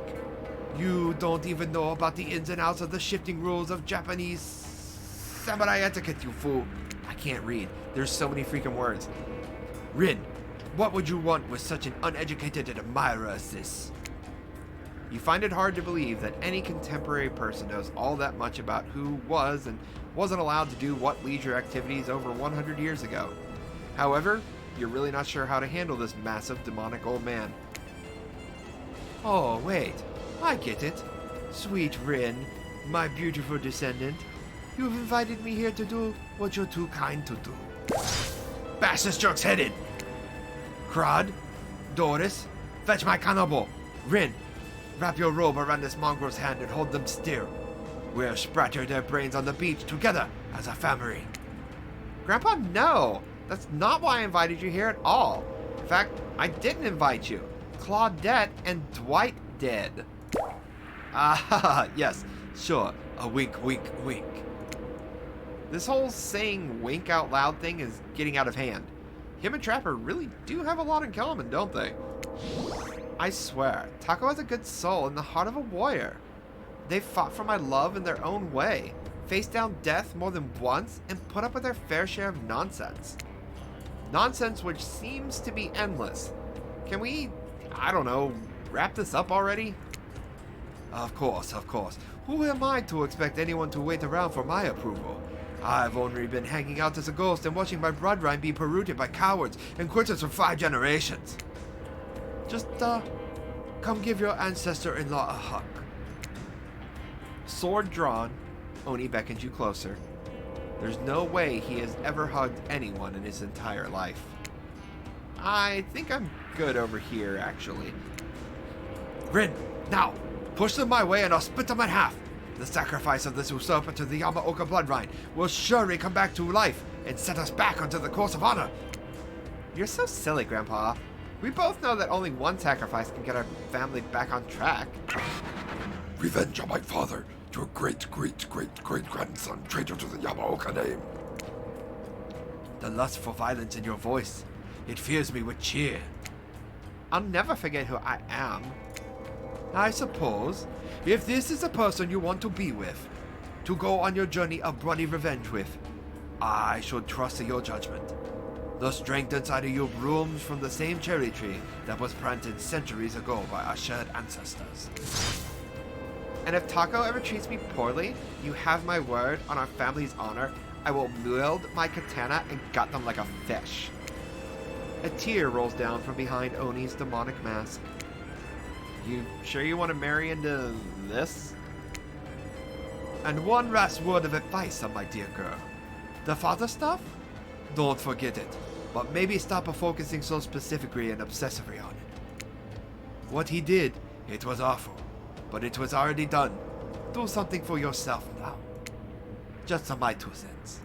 You don't even know about the ins and outs of the shifting rules of Japanese samurai etiquette, you fool. I can't read. There's so many freaking words. Rin, what would you want with such an uneducated admirer as this? You find it hard to believe that any contemporary person knows all that much about who was and wasn't allowed to do what leisure activities over 100 years ago. However, you're really not sure how to handle this massive demonic old man. Oh, wait. I get it. Sweet Rin, my beautiful descendant. You've invited me here to do what you're too kind to do. Bash this jerk's head in! Krod, Doris, fetch my kanabo. Rin, wrap your robe around this mongrel's hand and hold them still. We'll spatter their brains on the beach together as a family. Grandpa, no! That's not why I invited you here at all. In fact, I didn't invite you. Claudette and Dwight did. Ah, yes, sure. A wink, wink, wink. This whole saying wink out loud thing is getting out of hand. Him and Trapper really do have a lot in common, don't they? I swear, Taco has a good soul and the heart of a warrior. They've fought for my love in their own way, faced down death more than once, and put up with their fair share of nonsense. Nonsense which seems to be endless. Can we, I don't know, wrap this up already? Of course, of course. Who am I to expect anyone to wait around for my approval? I've only been hanging out as a ghost and watching my bloodline be polluted by cowards and quitters for 5 generations. Just, come give your ancestor-in-law a hug. Sword drawn, Oni beckons you closer. There's no way he has ever hugged anyone in his entire life. I think I'm good over here, actually. Rin, now! Push them my way and I'll split them in half! The sacrifice of this usurper to the Yamaoka bloodline will surely come back to life and set us back onto the course of honor! You're so silly, Grandpa. We both know that only one sacrifice can get our family back on track. Revenge on my father, your great-great-great-great-grandson, traitor to the Yamaoka name. The lust for violence in your voice, it fills me with cheer. I'll never forget who I am. I suppose, if this is the person you want to be with, to go on your journey of bloody revenge with, I should trust in your judgment. The strength inside of you blooms from the same cherry tree that was planted centuries ago by our shared ancestors. And if Taco ever treats me poorly, you have my word on our family's honor, I will wield my katana and gut them like a fish. A tear rolls down from behind Oni's demonic mask. You sure you want to marry into this? And one last word of advice, my dear girl. The father stuff? Don't forget it, but maybe stop focusing so specifically and obsessively on it. What he did, it was awful, but it was already done. Do something for yourself now. Just my 2 cents.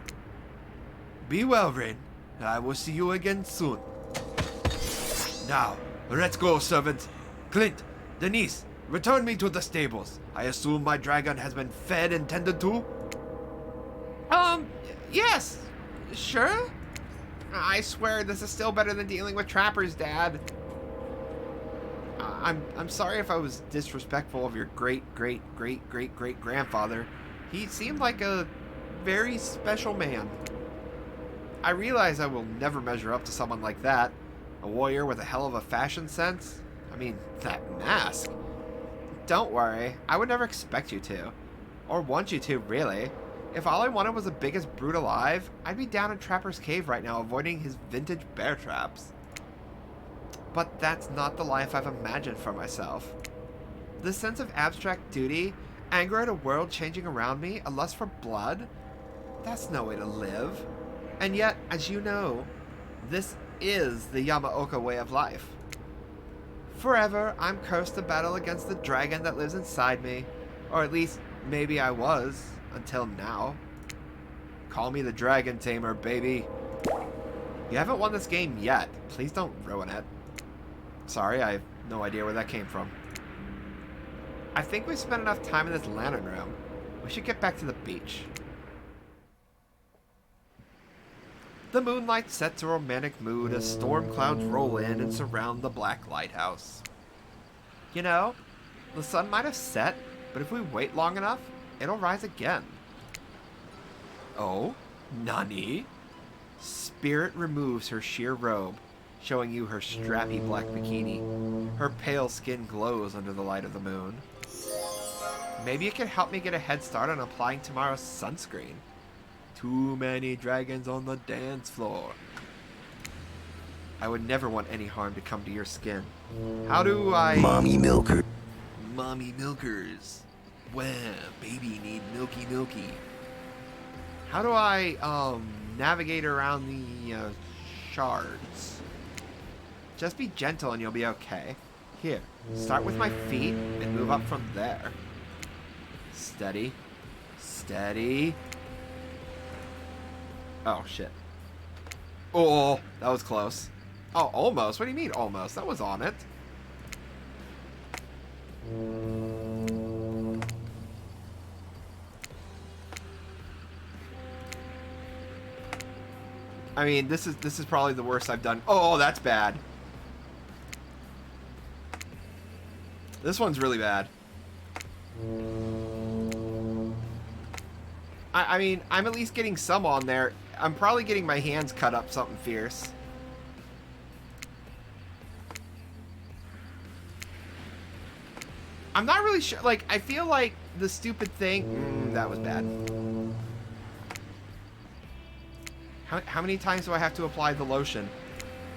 Be well, Rin, and I will see you again soon. Now, let's go, servants. Clint, Denise, return me to the stables. I assume my dragon has been fed and tended to? Yes, sure. I swear this is still better than dealing with Trapper's dad. I'm sorry if I was disrespectful of your great-great-great-great-great-grandfather. He seemed like a very special man. I realize I will never measure up to someone like that. A warrior with a hell of a fashion sense. I mean, that mask. Don't worry, I would never expect you to. Or want you to, really. If all I wanted was the biggest brute alive, I'd be down in Trapper's Cave right now avoiding his vintage bear traps. But that's not the life I've imagined for myself. The sense of abstract duty, anger at a world changing around me, a lust for blood, that's no way to live. And yet, as you know, this is the Yamaoka way of life. Forever, I'm cursed to battle against the dragon that lives inside me. Or at least, maybe I was, until now. Call me the Dragon Tamer, baby. You haven't won this game yet. Please don't ruin it. Sorry, I have no idea where that came from. I think we've spent enough time in this lantern room. We should get back to the beach. The moonlight sets a romantic mood as storm clouds roll in and surround the black lighthouse. You know, the sun might have set, but if we wait long enough, it'll rise again. Oh, Nani? Spirit removes her sheer robe, showing you her strappy black bikini. Her pale skin glows under the light of the moon. Maybe it can help me get a head start on applying tomorrow's sunscreen. Too many dragons on the dance floor. I would never want any harm to come to your skin. How do I... Mommy milker. Mommy milkers. Wow, baby need milky. How do I, navigate around the, shards? Just be gentle and you'll be okay. Here, start with my feet and move up from there. Steady. Steady. Oh, shit. Oh, that was close. Oh, almost? What do you mean, almost? That was on it. I mean, this is probably the worst I've done. Oh, that's bad. This one's really bad. I mean, I'm at least getting some on there. I'm probably getting my hands cut up something fierce. I'm not really sure. Like, I feel like the stupid thing... that was bad. How many times do I have to apply the lotion?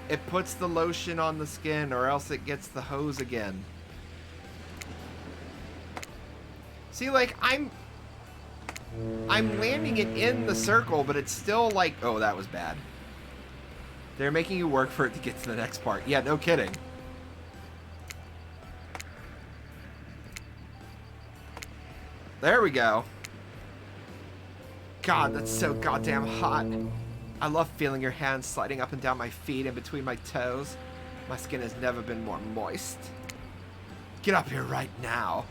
It puts the lotion on the skin or else it gets the hose again. See, like, I'm landing it in the circle, but it's still like... Oh, that was bad. They're making you work for it to get to the next part. Yeah, no kidding. There we go. God, that's so goddamn hot. I love feeling your hands sliding up and down my feet and between my toes. My skin has never been more moist. Get up here right now.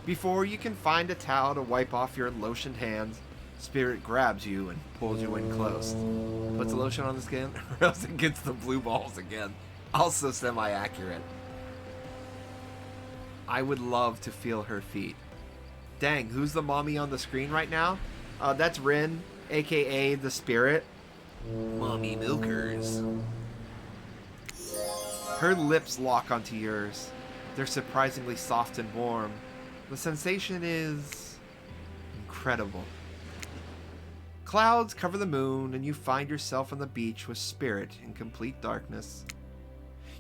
Before you can find a towel to wipe off your lotioned hands, Spirit grabs you and pulls you in close. Puts the lotion on the skin, or else it gets the blue balls again. Also semi-accurate. I would love to feel her feet. Dang, who's the mommy on the screen right now? That's Rin, aka the Spirit. Mommy milkers. Her lips lock onto yours. They're surprisingly soft and warm. The sensation is incredible. Clouds cover the moon, and you find yourself on the beach with Spirit in complete darkness.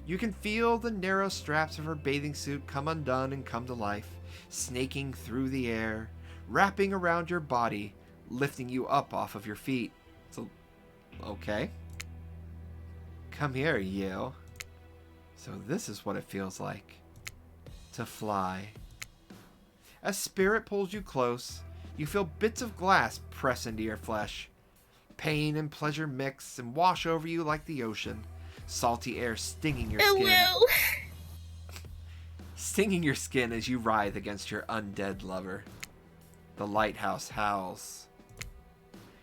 You can feel the narrow straps of her bathing suit come undone and come to life, snaking through the air, wrapping around your body, lifting you up off of your feet. So, okay. Come here, you. So this is what it feels like to fly. As Spirit pulls you close, you feel bits of glass press into your flesh. Pain and pleasure mix and wash over you like the ocean. Salty air stinging your skin. Stinging your skin as you writhe against your undead lover. The lighthouse howls.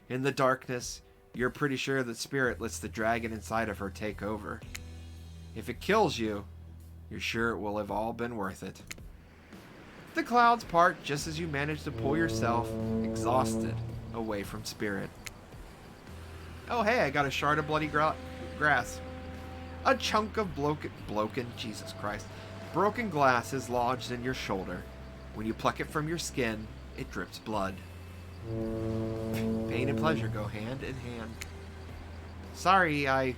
In the darkness, you're pretty sure that Spirit lets the dragon inside of her take over. If it kills you, you're sure it will have all been worth it. The clouds part just as you manage to pull yourself, exhausted, away from Spirit. Oh hey, I got a shard of bloody grass. A chunk of broken glass is lodged in your shoulder. When you pluck it from your skin, it drips blood. Pain and pleasure go hand in hand. Sorry, I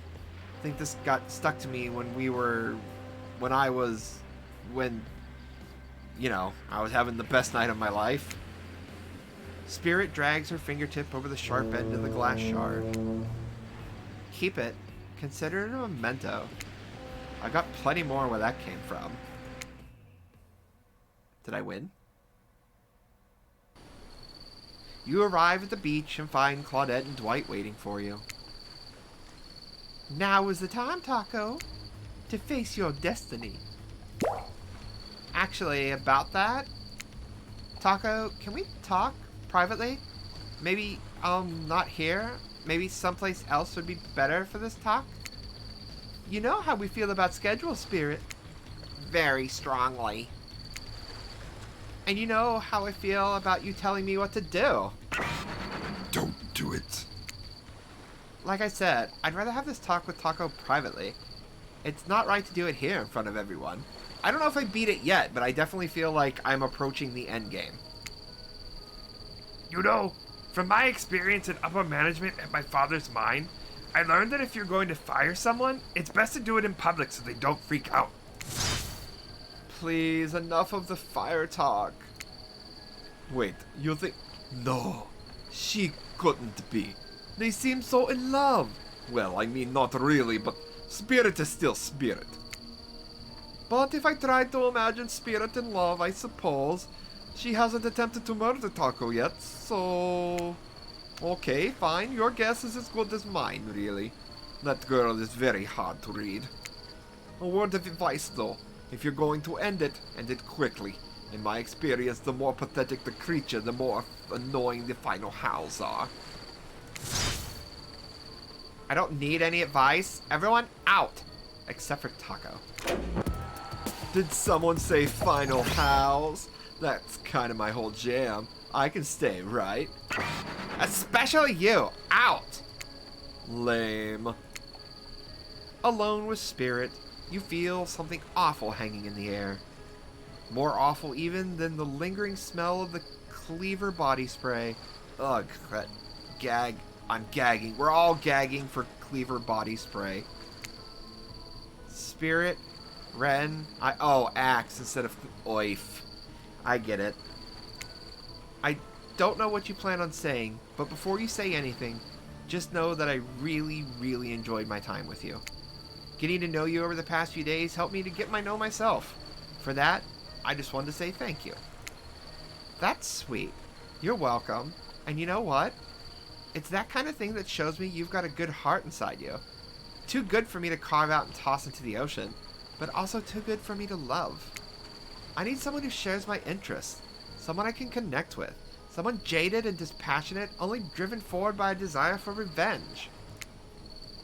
think this got stuck to me when I was having the best night of my life. Spirit drags her fingertip over the sharp end of the glass shard. Keep it. Consider it a memento. I got plenty more where that came from. Did I win? You arrive at the beach and find Claudette and Dwight waiting for you. Now is the time, Taco. to face your destiny. Actually, about that, Taco, can we talk privately? Maybe, not here? Maybe someplace else would be better for this talk? You know how we feel about schedule, Spirit. Very strongly. And you know how I feel about you telling me what to do. Don't do it. Like I said, I'd rather have this talk with Taco privately. It's not right to do it here in front of everyone. I don't know if I beat it yet, but I definitely feel like I'm approaching the end game. You know, from my experience in upper management at my father's mine, I learned that if you're going to fire someone, it's best to do it in public so they don't freak out. Please, enough of the fire talk. Wait, you think... No, she couldn't be. They seem so in love. Well, I mean, not really, but Spirit is still Spirit. But if I try to imagine Spirit in love, I suppose she hasn't attempted to murder Taco yet, so... Okay, fine, your guess is as good as mine, really. That girl is very hard to read. A word of advice, though. If you're going to end it quickly. In my experience, the more pathetic the creature, the more annoying the final howls are. I don't need any advice. Everyone out! Except for Taco. Did someone say final howls? That's kind of my whole jam. I can stay, right? Especially you! Out! Lame. Alone with Spirit, you feel something awful hanging in the air. More awful even than the lingering smell of the Cleaver body spray. Ugh, that gag. I'm gagging. We're all gagging for Cleaver body spray. Spirit, Ren, Axe instead of Oif. I get it. I don't know what you plan on saying, but before you say anything, just know that I really, really enjoyed my time with you. Getting to know you over the past few days helped me to get to know myself. For that, I just wanted to say thank you. That's sweet. You're welcome. And you know what? It's that kind of thing that shows me you've got a good heart inside you. Too good for me to carve out and toss into the ocean, but also too good for me to love. I need someone who shares my interests, someone I can connect with, someone jaded and dispassionate, only driven forward by a desire for revenge.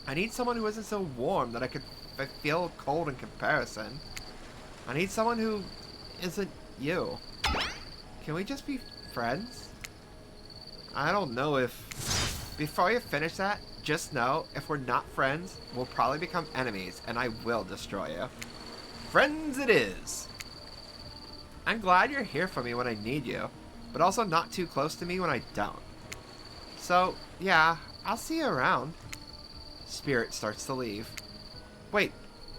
I need someone who isn't so warm that I feel cold in comparison. I need someone who isn't you. Can we just be friends? I don't know if... Before you finish that, just know, if we're not friends, we'll probably become enemies, and I will destroy you. Friends it is! I'm glad you're here for me when I need you, but also not too close to me when I don't. So, yeah, I'll see you around. Spirit starts to leave. Wait,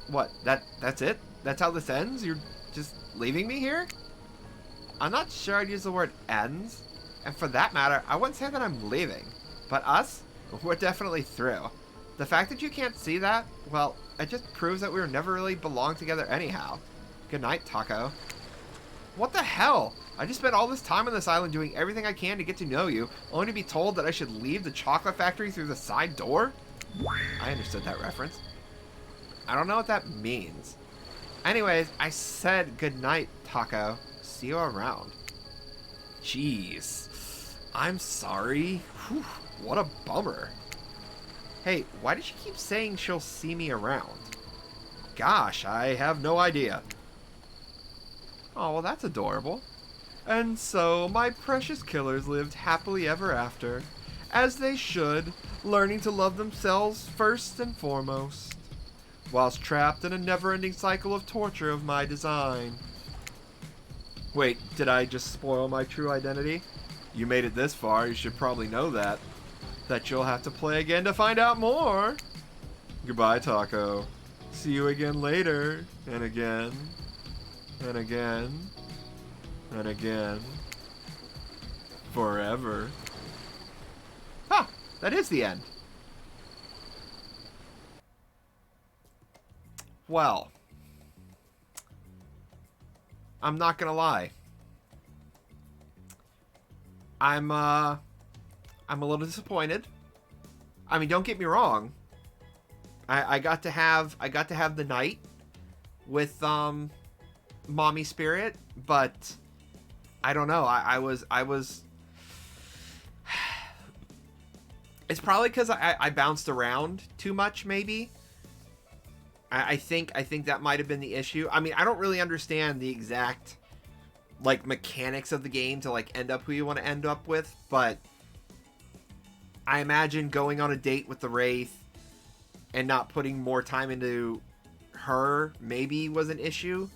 what? That's it? That's how this ends? You're just leaving me here? I'm not sure I'd use the word ends. And for that matter, I wouldn't say that I'm leaving. But us? We're definitely through. The fact that you can't see that, well, it just proves that we were never really belonged together anyhow. Good night, Taco. What the hell? I just spent all this time on this island doing everything I can to get to know you, only to be told that I should leave the chocolate factory through the side door? I understood that reference. I don't know what that means. Anyways, I said good night, Taco. See you around. Jeez. I'm sorry. Whew, what a bummer. Hey, why did she keep saying she'll see me around? Gosh, I have no idea. Oh, well, that's adorable. And so, my precious killers lived happily ever after, as they should, learning to love themselves first and foremost, whilst trapped in a never-ending cycle of torture of my design. Wait, did I just spoil my true identity? You made it this far, you should probably know that. That you'll have to play again to find out more. Goodbye, Taco. See you again later, and again, and again, and again. Forever. Ah, that is the end. Well, I'm not gonna lie. I'm a little disappointed. I mean, don't get me wrong. I got to have the night with Mommy Spirit, but I don't know. I was it's probably because I bounced around too much, maybe. I think that might have been the issue. I mean, I don't really understand the exact like mechanics of the game to like end up who you want to end up with, but I imagine going on a date with the Wraith and not putting more time into her maybe was an issue.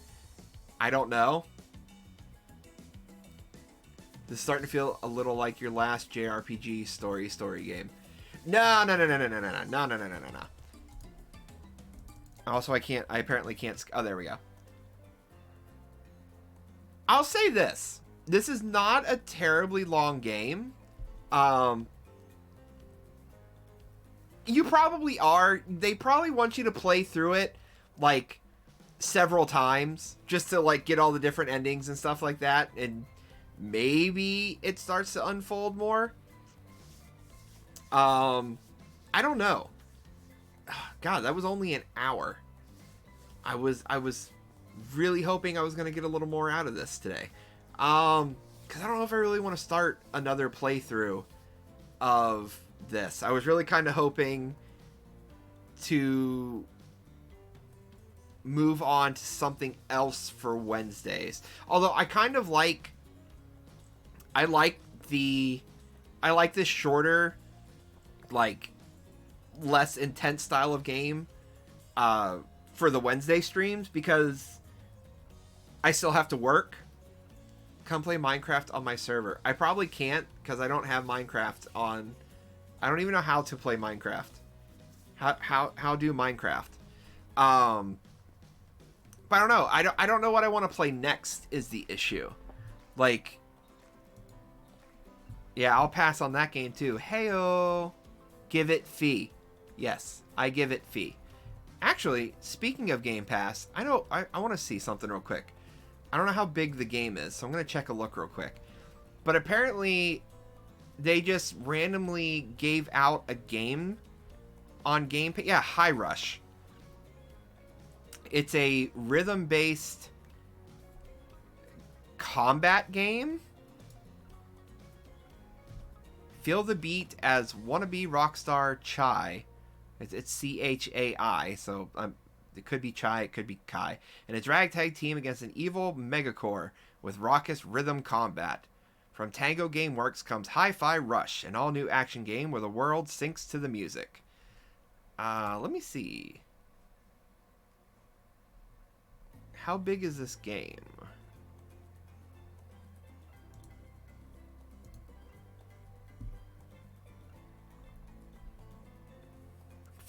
I don't know. This is starting to feel a little like your last JRPG story game. No. Also, I apparently can't. Oh, there we go. I'll say this. This is not a terribly long game. You probably are. They probably want you to play through it, like, several times, just to, like, get all the different endings and stuff like that, and maybe it starts to unfold more. I don't know. God, that was only an hour. I was really hoping I was going to get a little more out of this today. Because I don't know if I really want to start another playthrough of this. I was really kind of hoping to move on to something else for Wednesdays. Although I kind of like... I like this shorter, like, less intense style of game for the Wednesday streams, because I still have to work. Come play Minecraft on my server. I probably can't, because I don't have Minecraft on... I don't even know how to play Minecraft. How do Minecraft? But I don't know. I don't know what I want to play next is the issue. Like, yeah, I'll pass on that game too. Heyo. Give it fee. Yes, I give it fee. Actually, speaking of Game Pass, I want to see something real quick. I don't know how big the game is, so I'm going to check a look real quick. But apparently, they just randomly gave out a game on Game Pass. Yeah, High Rush. It's a rhythm-based combat game. Feel the beat as wannabe rockstar Chai. It's C-H-A-I, so it could be Chai, it could be Kai. And a ragtag team against an evil megacore with raucous rhythm combat. From Tango Gameworks comes Hi-Fi Rush, an all-new action game where the world syncs to the music. Let me see. How big is this game?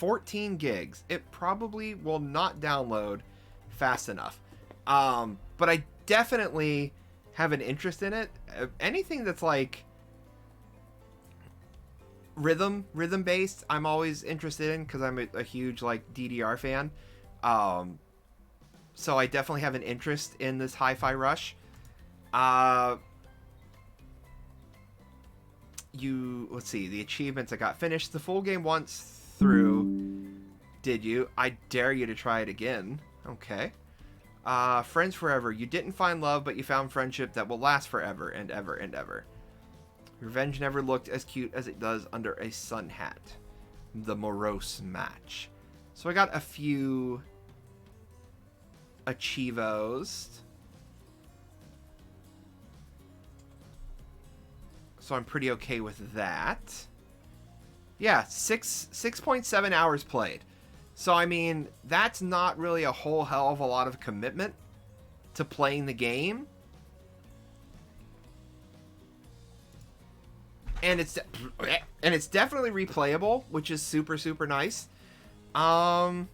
$14 gigs. It probably will not download fast enough. But I definitely have an interest in it. Anything that's like rhythm based, I'm always interested in, because I'm a huge like DDR fan. So I definitely have an interest in this Hi-Fi Rush. Let's see, the achievements I got. Finished the full game once through. Did you? I dare you to try it again. Okay. Friends forever. You didn't find love, but you found friendship that will last forever and ever and ever. Revenge never looked as cute as it does under a sun hat. The morose match. So I got a few achievos. So I'm pretty okay with that. Yeah, 6.7 hours played. So, I mean, that's not really a whole hell of a lot of commitment to playing the game. And it's definitely replayable, which is super, super nice. I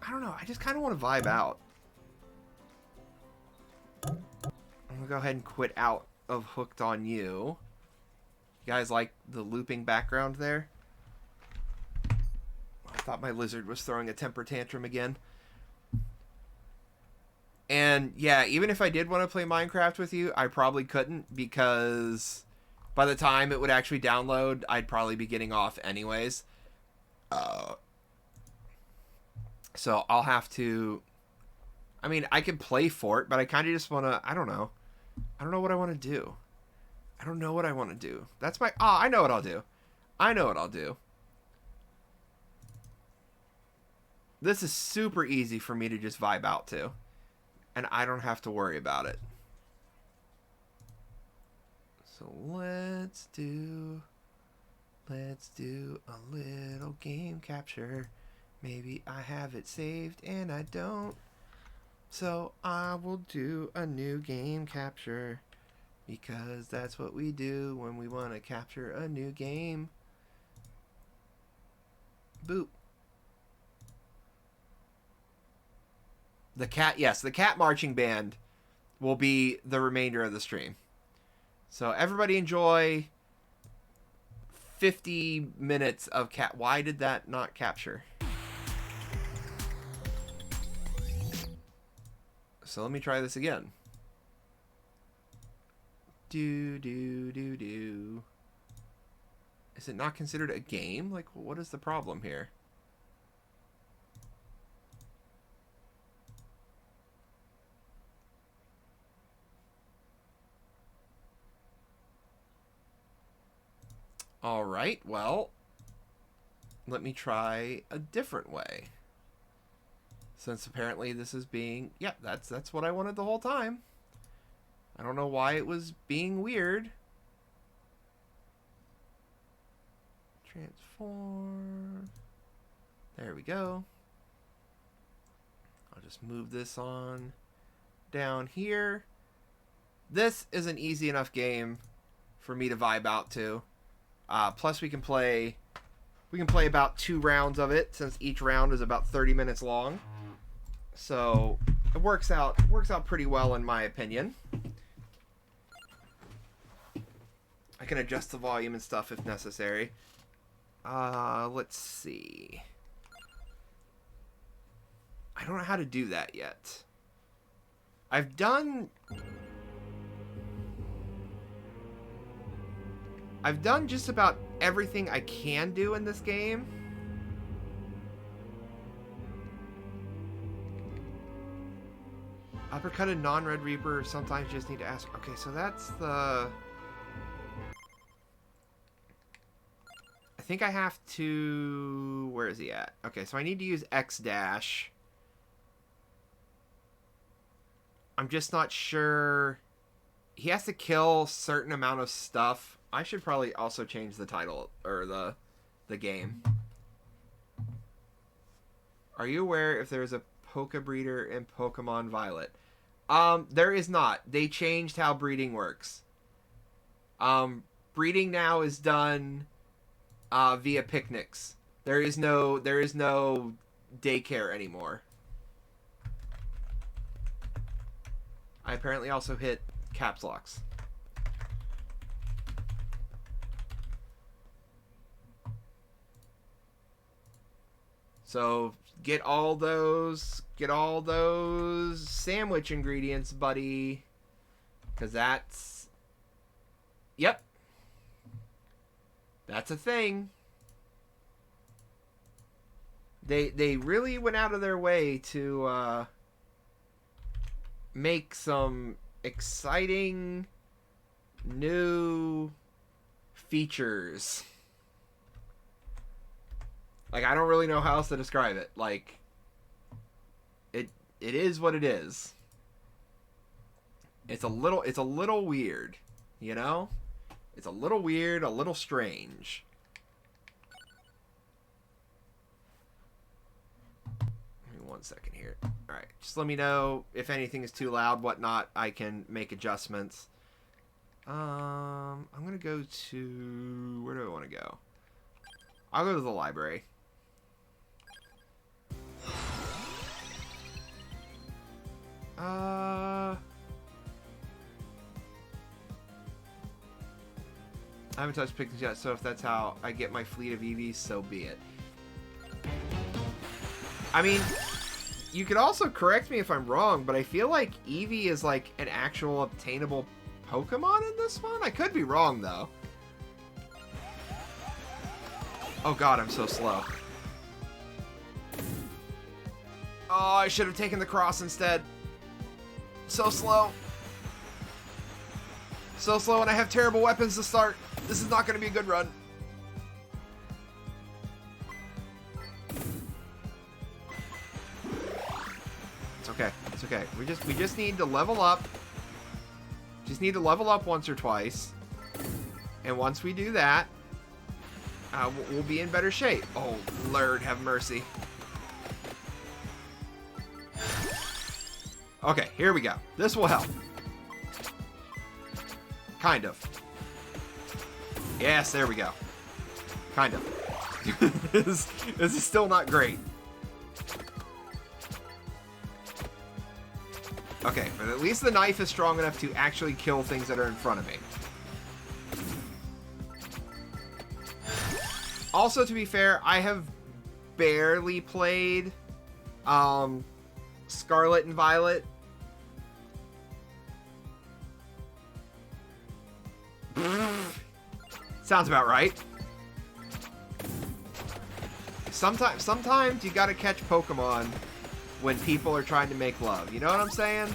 don't know. I just kind of want to vibe out. I'm going to go ahead and quit out of Hooked on You. You guys like the looping background there? I thought my lizard was throwing a temper tantrum again. And yeah, even if I did want to play Minecraft with you, I probably couldn't, because by the time it would actually download, I'd probably be getting off anyways. So I'll have to... I mean, I could play Fort, but I kind of just want to... I don't know. I don't know what I want to do. I don't know what I want to do. That's my... Ah, I know what I'll do. I know what I'll do. This is super easy for me to just vibe out to. And I don't have to worry about it. So let's do a little game capture. Maybe I have it saved and I don't. So I will do a new game capture. Because that's what we do when we want to capture a new game. Boop. The cat, yes, the cat marching band will be the remainder of the stream. So everybody enjoy 50 minutes of cat. Why did that not capture? So let me try this again. Do. Is it not considered a game? Like, what is the problem here? All right, well, let me try a different way. Since apparently this is being... Yeah, that's what I wanted the whole time. I don't know why it was being weird. Transform. There we go. I'll just move this on down here. This is an easy enough game for me to vibe out to. Plus we can play about 2 rounds of it, since each round is about 30 minutes long. So it works out pretty well in my opinion. I can adjust the volume and stuff if necessary. Let's see. I don't know how to do that yet. I've done just about everything I can do in this game. Uppercut a non-Red Reaper, sometimes you just need to ask. Okay, so that's the... I think I have to... Where is he at? Okay, so I need to use X dash. I'm just not sure... He has to kill a certain amount of stuff. I should probably also change the title, or the game. Are you aware if there's a Poke Breeder in Pokemon Violet? There is not. They changed how breeding works. Breeding now is done via picnics. There is no daycare anymore. I apparently also hit caps locks. So get all those sandwich ingredients, buddy. 'Cause that's... Yep. That's a thing. They really went out of their way to make some exciting new features. Like, I don't really know how else to describe it. Like, it is what it is. It's a little weird, you know? It's a little weird, a little strange. Give me 1 second here. Alright, just let me know if anything is too loud, whatnot. I can make adjustments. I'm gonna go to... Where do I want to go? I'll go to the library. I haven't touched pictures yet, so if that's how I get my fleet of EVs, so be it. I mean, you could also correct me if I'm wrong, but I feel like Eevee is like an actual obtainable Pokemon in this one? I could be wrong, though. Oh god, I'm so slow. Oh, I should have taken the cross instead. So slow. So slow, and I have terrible weapons to start. This is not going to be a good run. It's okay. It's okay. We just need to level up. Just need to level up once or twice. And once we do that, we'll be in better shape. Oh, Lord, have mercy. Okay, here we go. This will help. Kind of. Yes, there we go. Kind of. This is still not great. Okay, but at least the knife is strong enough to actually kill things that are in front of me. Also, to be fair, I have barely played Scarlet and Violet. Sounds about right. Sometimes you gotta catch Pokemon when people are trying to make love. You know what I'm saying?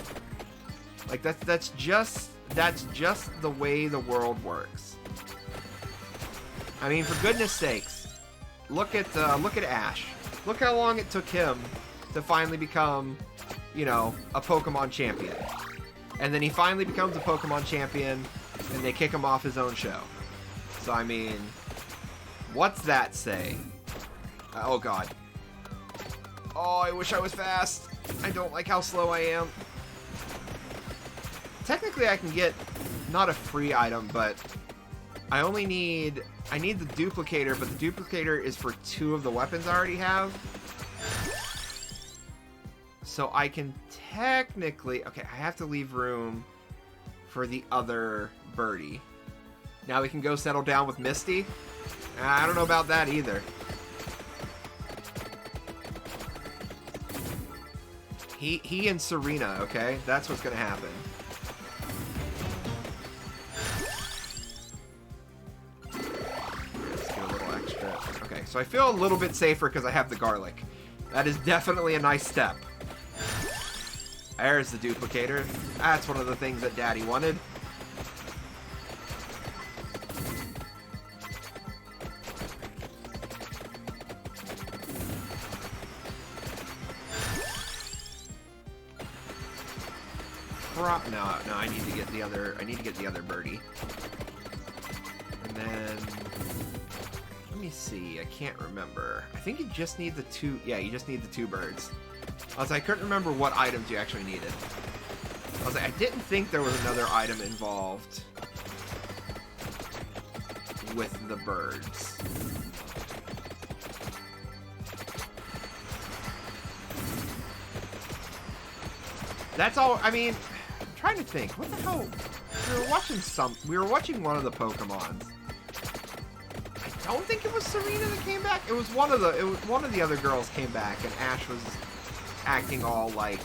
Like that's just the way the world works. I mean, for goodness sakes, look at Ash. Look how long it took him to finally become, you know, a Pokemon champion. And then he finally becomes a Pokemon champion, and they kick him off his own show. So, I mean, what's that say? Oh, God. Oh, I wish I was fast. I don't like how slow I am. Technically, I can get, not a free item, but I need the duplicator, but the duplicator is for 2 of the weapons I already have. So I can technically... Okay, I have to leave room for the other birdie. Now we can go settle down with Misty. I don't know about that either. He and Serena, okay? That's what's gonna happen. Let's get a little extra. Okay, so I feel a little bit safer because I have the garlic. That is definitely a nice step. There's the duplicator. That's one of the things that Daddy wanted. No, I need to get the other birdie. And then let me see. I can't remember. I think you just need the 2. Yeah, you just need the 2 birds. I couldn't remember what items you actually needed. I didn't think there was another item involved with the birds. That's all. I mean, I'm trying to think. What the hell? We were watching one of the Pokemons. I don't think it was Serena that came back. It was one of the other girls came back, and Ash was acting all like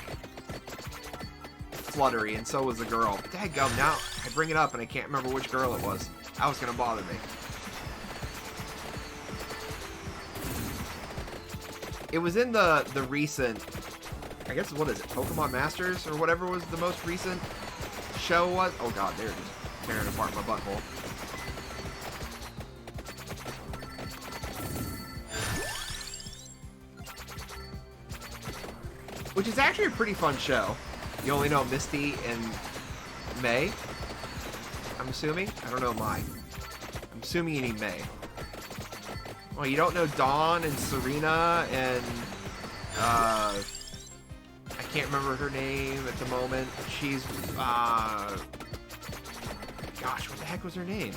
fluttery, and so was the girl. Dadgum, now I bring it up and I can't remember which girl it was. That was gonna bother me. It was in the recent, I guess, what is it, Pokemon Masters or whatever was the most recent show was. Oh God, they're just tearing apart my butthole. Which is actually a pretty fun show. You only know Misty and May, I'm assuming. I don't know Mai. I'm assuming you need May. Well, you don't know Dawn and Serena and I can't remember her name at the moment. She's gosh, what the heck was her name?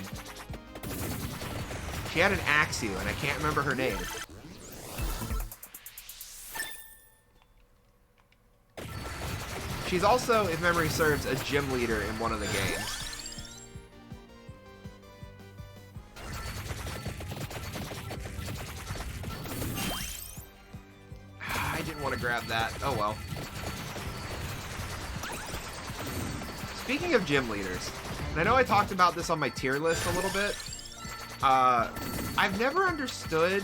She had an Axew and I can't remember her name. She's also, if memory serves, a gym leader in one of the games. I didn't want to grab that. Oh well. Speaking of gym leaders, and I know I talked about this on my tier list a little bit, I've never understood,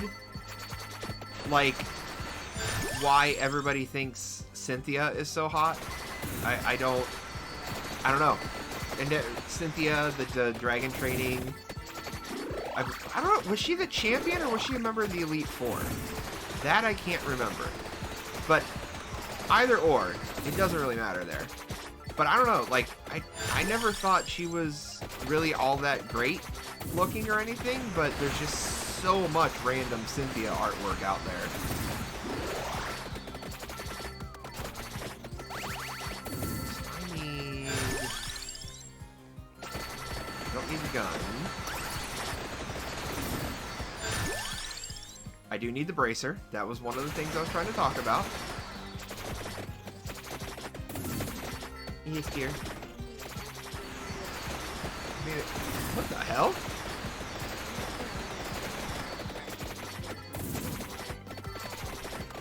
like, why everybody thinks Cynthia is so hot. I don't know. And Cynthia, the dragon training. I don't know. Was she the champion or was she a member of the Elite Four? That I can't remember. But either or, it doesn't really matter there. But I don't know. Like I never thought she was really all that great looking or anything. But there's just so much random Cynthia artwork out there. Don't need the gun. I do need the bracer. That was one of the things I was trying to talk about. Yes, dear. What the hell?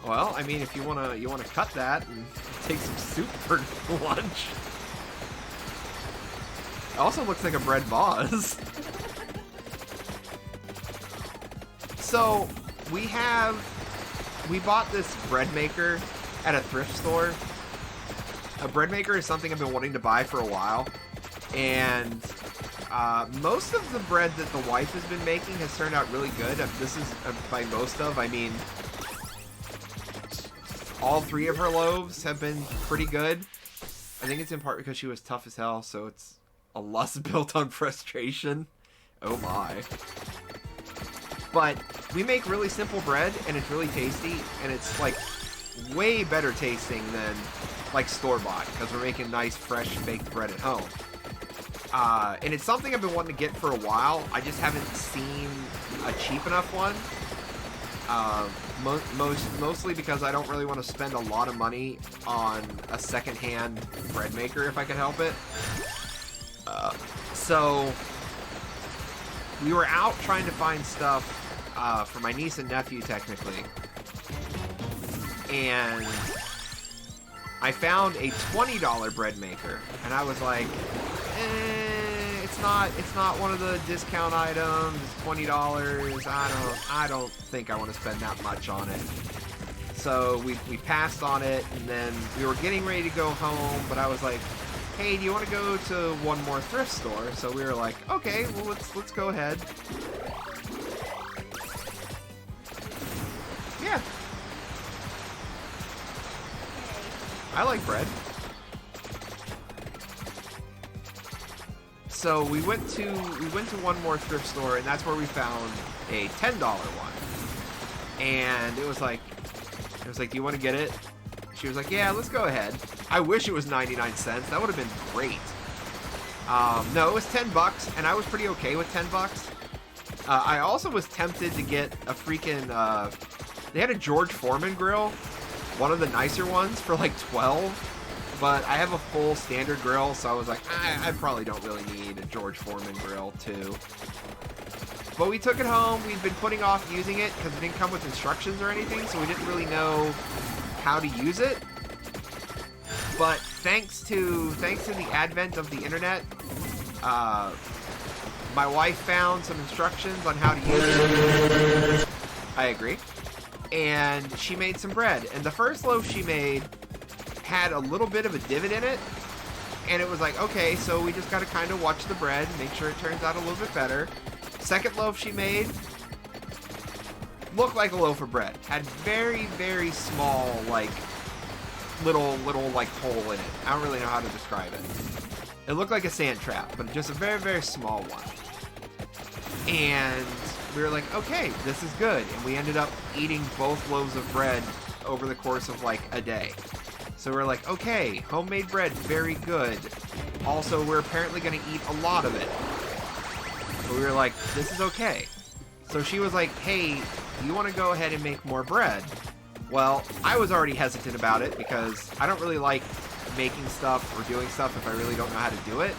Well, I mean, if you wanna cut that and take some soup for lunch. It also looks like a bread vase. So we bought this bread maker at a thrift store. A bread maker is something I've been wanting to buy for a while, and most of the bread that the wife has been making has turned out really good. This is by most of, I mean, all 3 of her loaves have been pretty good. I think it's in part because she was tough as hell, so it's a lust built on frustration. Oh my. But we make really simple bread, and it's really tasty, and it's like way better tasting than like store-bought, because we're making nice, fresh, baked bread at home. And it's something I've been wanting to get for a while. I just haven't seen a cheap enough one. Mostly because I don't really want to spend a lot of money on a second-hand bread maker if I can help it. So we were out trying to find stuff for my niece and nephew, technically, and I found a $20 bread maker, and I was like, it's not one of the discount items. It's $20. I don't think I want to spend that much on it. So we passed on it, and then we were getting ready to go home, but I was like, hey, do you want to go to one more thrift store? So we were like, okay, well let's go ahead. Yeah. I like bread. So we went to one more thrift store, and that's where we found a $10 one. And it was like, do you want to get it? She was like, yeah, let's go ahead. I wish it was 99 cents. That would have been great. No, it was $10, and I was pretty okay with $10. I also was tempted to get a freaking, they had a George Foreman grill, one of the nicer ones, for like $12. But I have a full standard grill, so I was like, I probably don't really need a George Foreman grill too. But we took it home. We've been putting off using it because it didn't come with instructions or anything, so we didn't really know how to use it. But thanks to the advent of the internet, my wife found some instructions on how to use it. I agree. And she made some bread. And the first loaf she made had a little bit of a divot in it. And it was like, okay, so we just got to kind of watch the bread, make sure it turns out a little bit better. Second loaf she made looked like a loaf of bread. Had very, very small, like, little like hole in it. I don't really know how to describe it. It looked like a sand trap, but just a very, very small one. And we were like, okay, this is good. And we ended up eating both loaves of bread over the course of like a day. So we're like, okay, homemade bread, very good. Also, we're apparently going to eat a lot of it. But we were like, this is okay. So she was like, hey, you want to go ahead and make more bread? Well, I was already hesitant about it because I don't really like making stuff or doing stuff if I really don't know how to do it.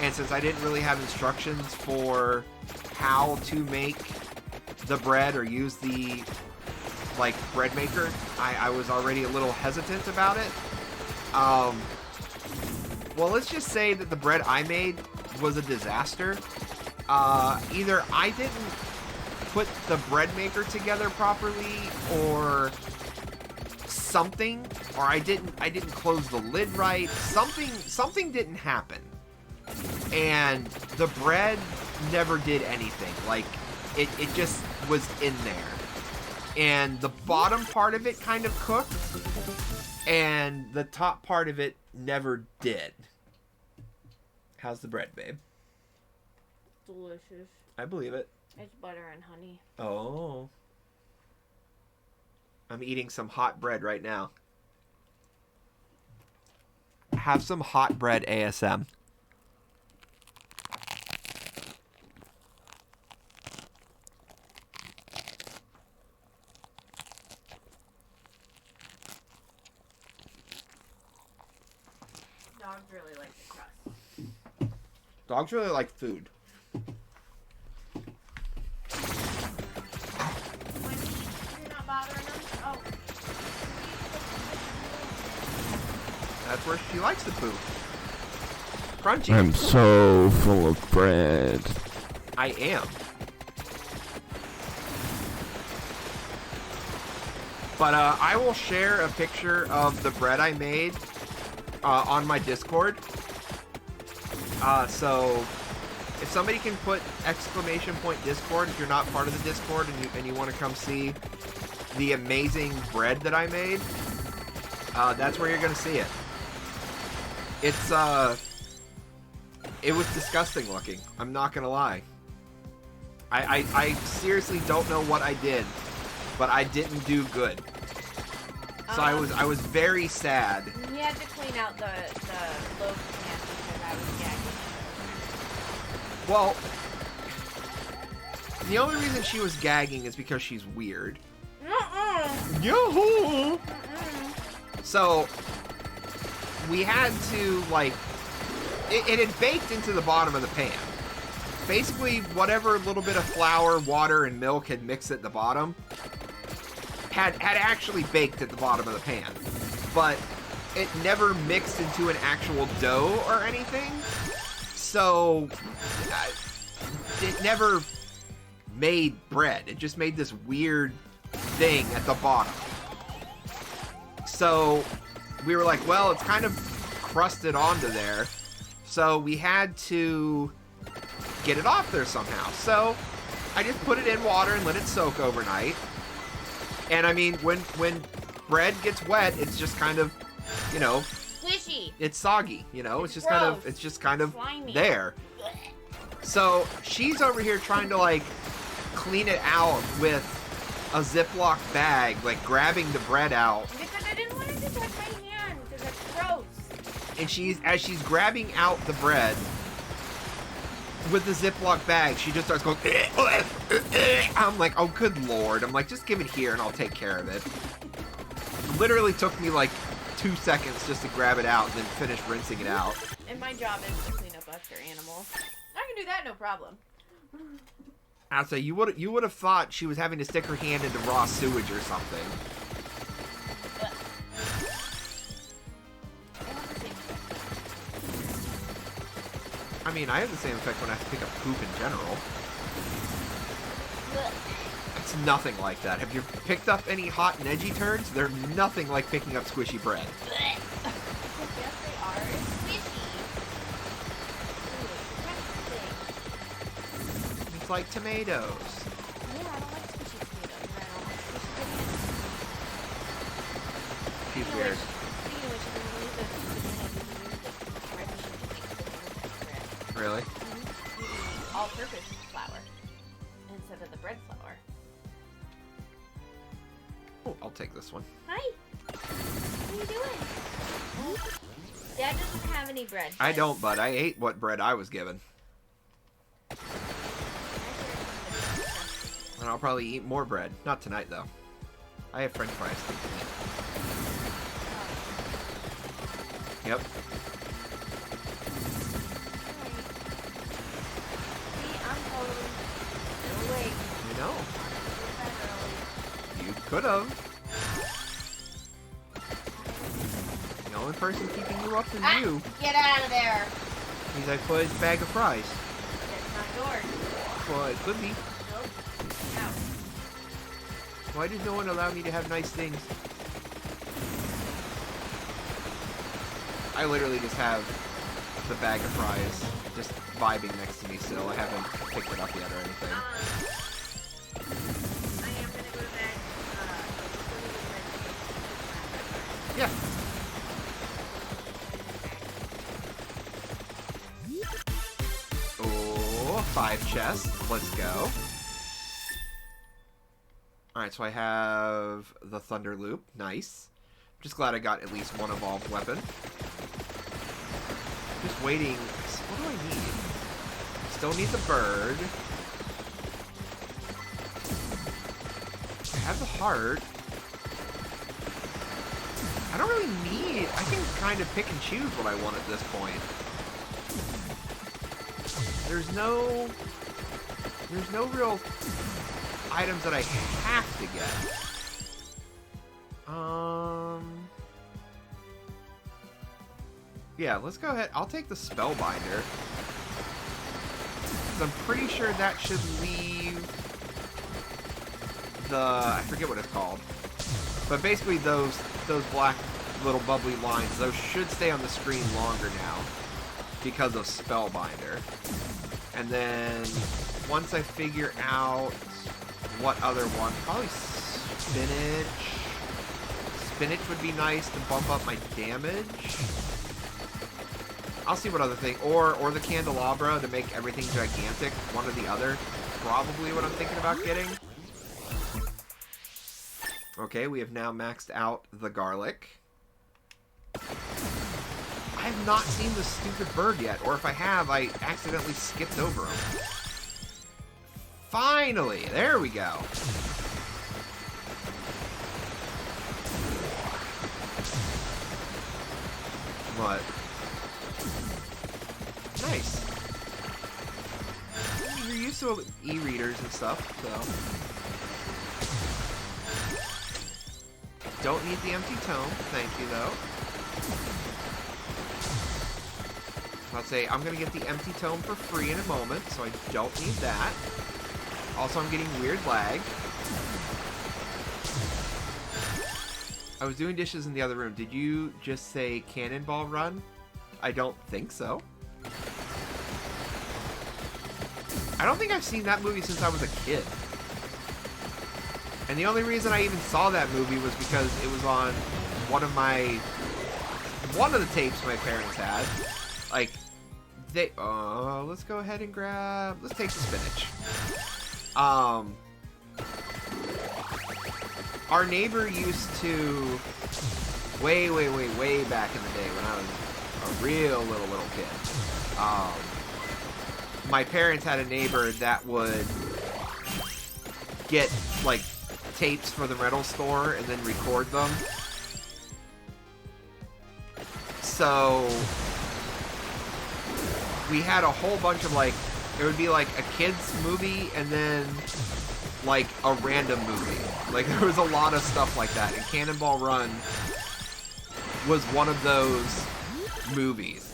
And since I didn't really have instructions for how to make the bread or use the like bread maker, I was already a little hesitant about it. Well, let's just say that the bread I made was a disaster. Either I didn't put the bread maker together properly, or something, or I didn't close the lid right. Something didn't happen. And the bread never did anything. Like, it just was in there. And the bottom part of it kind of cooked, and the top part of it never did. How's the bread, babe? Delicious. I believe it. It's butter and honey. Oh. I'm eating some hot bread right now. Have some hot bread ASM. Dogs really like the crust. Dogs really like food. When you're not bothering them? Oh. That's where she likes the poop. Crunchy. I'm so full of bread. I am. But I will share a picture of the bread I made on my Discord. So if somebody can put !Discord if you're not part of the Discord and you want to come see the amazing bread that I made, that's where you're gonna see it. It was disgusting looking. I'm not gonna lie. I seriously don't know what I did, but I didn't do good. So I was very sad. You had to clean out the loaf pan because I was gagging. Well, the only reason she was gagging is because she's weird. Yahoo! So we had to, like, it had baked into the bottom of the pan. Basically, whatever little bit of flour, water, and milk had mixed at the bottom had actually baked at the bottom of the pan. But it never mixed into an actual dough or anything. So it never made bread. It just made this weird thing at the bottom. So we were like, well, it's kind of crusted onto there. So we had to get it off there somehow. So I just put it in water and let it soak overnight. And I mean, when bread gets wet, it's just kind of, you know, squishy. It's soggy, you know. It's just kind of slimy. there. So she's over here trying to, like, clean it out with a Ziploc bag, like grabbing the bread out. Because I didn't want it to touch my hand because it's gross. And as she's grabbing out the bread with the Ziploc bag, she just starts going, I'm like, oh, good Lord. I'm like, just give it here and I'll take care of it. Literally took me like 2 seconds just to grab it out and then finish rinsing it out. And my job is to clean up after animals. I can do that, no problem. I'd say you would have thought she was having to stick her hand into raw sewage or something. I mean, I have the same effect when I have to pick up poop in general. It's nothing like that. Have you picked up any hot and edgy turds? They're nothing like picking up squishy bread. Yes, they are. It's squishy. Ooh, It's like tomatoes. yeah, I don't like squishy potatoes. I don't like squishy bananas. She's weird. Speaking of which, I'm going to use the bread machine to make banana bread. Really? Using all-purpose flour instead of the bread flour. Oh, I'll take this one. Hi. What are you doing? Dad doesn't have any bread. I don't, but I ate what bread I was given. And I'll probably eat more bread. Not tonight, though. I have french fries. Yep. See, I'm totally still awake. You know. That early. You could have. The only person keeping you up is you. Get out of there. Means I put a bag of fries. That's not yours. Well, it could be. Nope. No. Why does no one allow me to have nice things? I literally just have the bag of fries just vibing next to me still. I haven't picked it up yet or anything. I am gonna go to bed. Yeah. Oh, 5 chests. Let's go. Alright, so I have the Thunder Loop. Nice. Just glad I got at least one evolved weapon. Just waiting. What do I need? Still need the bird. I have the heart. I don't really need... I can kind of pick and choose what I want at this point. There's no real items that I have to get. Yeah, let's go ahead. I'll take the Spellbinder. 'Cause I'm pretty sure that should leave the... I forget what it's called. But basically those black little bubbly lines, those should stay on the screen longer now because of Spellbinder. And then once I figure out what other one, probably Spinach. Spinach would be nice to bump up my damage. I'll see what other thing, or the Candelabra to make everything gigantic, one or the other. Probably what I'm thinking about getting. Okay, we have now maxed out the garlic. I have not seen the stupid bird yet, or if I have, I accidentally skipped over him. Finally! There we go! But... nice. You're used to e-readers and stuff, so... Don't need the empty tome, thank you though. I'll say I'm gonna get the empty tome for free in a moment, so I don't need that. Also, I'm getting weird lag. I was doing dishes in the other room. Did you just say Cannonball Run? I don't think so. I don't think I've seen that movie since I was a kid. And the only reason I even saw that movie was because it was on one of the tapes my parents had. Like, let's go ahead and let's take the spinach. Our neighbor used to, way back in the day when I was a real little kid, my parents had a neighbor that would get, like, tapes for the rental store and then record them. So we had a whole bunch of, like, it would be like a kid's movie and then like a random movie. Like, there was a lot of stuff like that, and Cannonball Run was one of those movies.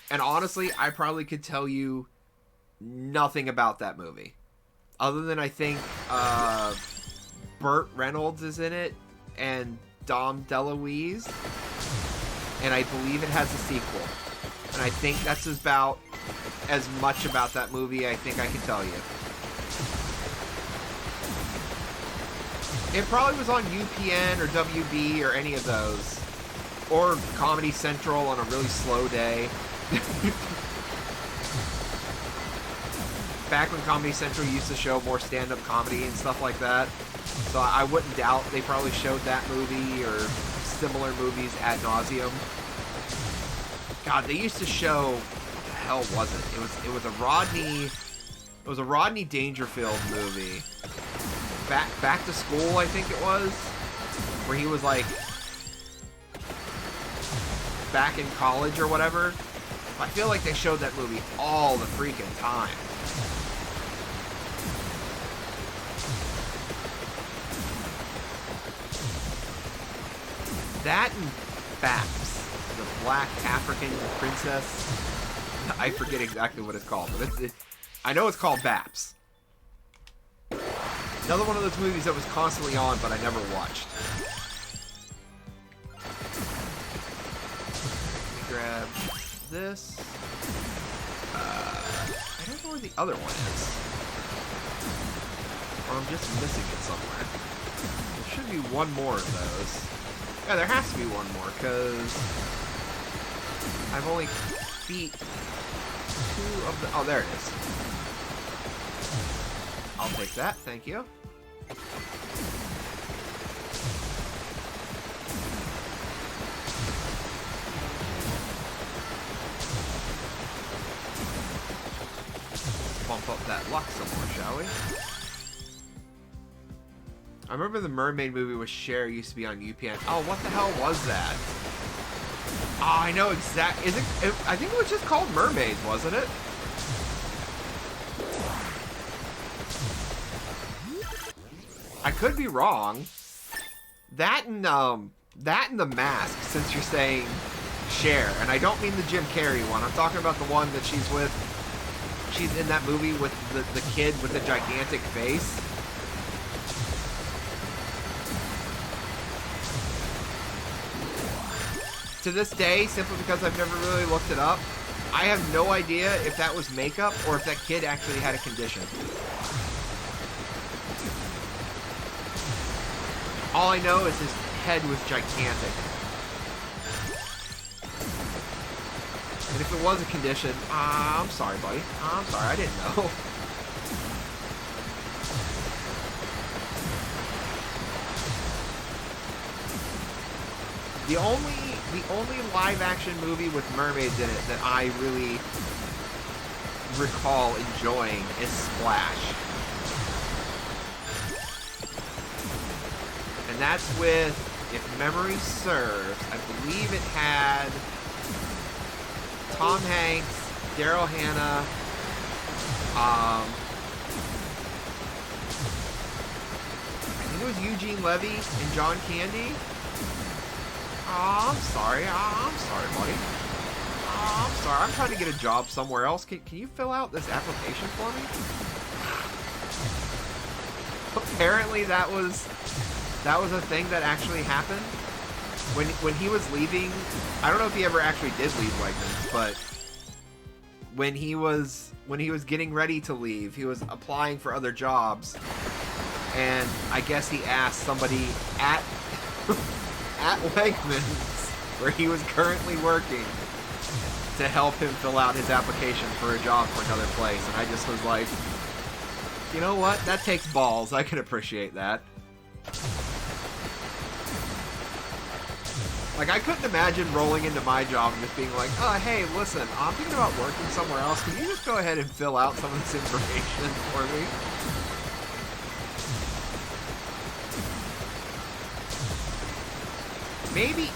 And honestly, I probably could tell you nothing about that movie. Other than I think Burt Reynolds is in it, and Dom DeLuise. And I believe it has a sequel. And I think that's about as much about that movie I think I can tell you. It probably was on UPN or WB or any of those. Or Comedy Central on a really slow day. Back when Comedy Central used to show more stand-up comedy and stuff like that. So I wouldn't doubt they probably showed that movie or similar movies ad nauseum. God, they used to show, what the hell was it? It was a Rodney Dangerfield movie. Back to School, I think it was, where he was like back in college or whatever. I feel like they showed that movie all the freaking time. That and Baps, the black African princess. I forget exactly what it's called, but I know it's called Baps. Another one of those movies that was constantly on, but I never watched. grab this. I don't know where the other one is. Or I'm just missing it somewhere. There should be one more of those. Yeah, there has to be one more, because I've only beat 2 of the... Oh, there it is. I'll take that, thank you. Bump up that luck some more, shall we? I remember the mermaid movie with Cher used to be on UPN. Oh, what the hell was that? Oh, I know exactly. I think it was just called Mermaids, wasn't it? I could be wrong. That and The Mask, since you're saying Cher, and I don't mean the Jim Carrey one. I'm talking about the one that she's with. She's in that movie with the kid with the gigantic face. To this day, simply because I've never really looked it up, I have no idea if that was makeup or if that kid actually had a condition. All I know is his head was gigantic. And if it was a condition, I'm sorry, buddy. I'm sorry, I didn't know. The only live action movie with mermaids in it that I really recall enjoying is Splash. And that's with, if memory serves, I believe it had Tom Hanks, Daryl Hannah, I think it was Eugene Levy and John Candy. Oh, I'm sorry, buddy. Oh, I'm sorry. I'm trying to get a job somewhere else. Can you fill out this application for me? Apparently that was a thing that actually happened. When he was leaving, I don't know if he ever actually did leave Wegmans, but when he was getting ready to leave, he was applying for other jobs, and I guess he asked somebody at Wegmans, where he was currently working, to help him fill out his application for a job for another place, and I just was like, you know what? That takes balls. I can appreciate that. Like, I couldn't imagine rolling into my job and just being like, oh, hey, listen, I'm thinking about working somewhere else. Can you just go ahead and fill out some of this information for me?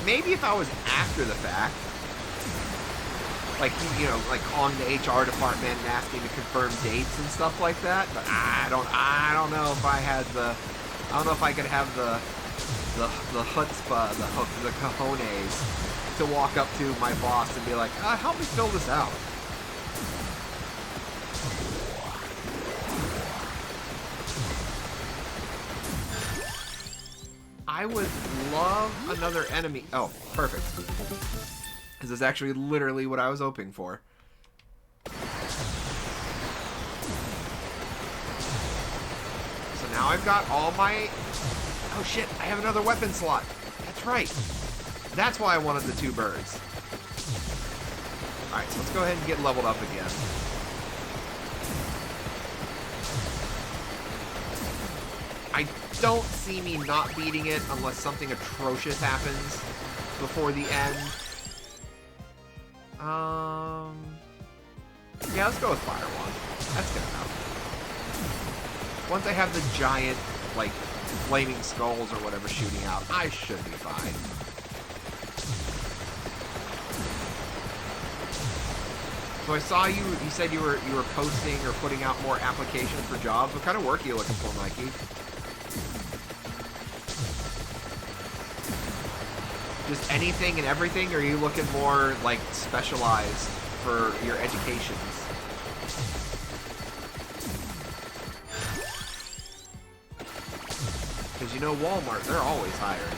Maybe if I was after the fact, like, you know, like calling the HR department and asking to confirm dates and stuff like that, but I don't know if I don't know if I could have the chutzpah, the cojones to walk up to my boss and be like, help me fill this out. I would love another enemy. Oh, perfect. This is actually literally what I was hoping for. So now I've got all my... Oh shit, I have another weapon slot. That's right. That's why I wanted the 2 birds. Alright, so let's go ahead and get leveled up again. I don't see me not beating it unless something atrocious happens before the end. Yeah, let's go with Fire Wand. That's good enough. Once I have the giant, like, flaming skulls or whatever shooting out, I should be fine. So I saw you said you were posting or putting out more applications for jobs. What kind of work are you looking for, Mikey? Just anything and everything, or are you looking more, like, specialized for your educations? Because, you know, Walmart, they're always hiring.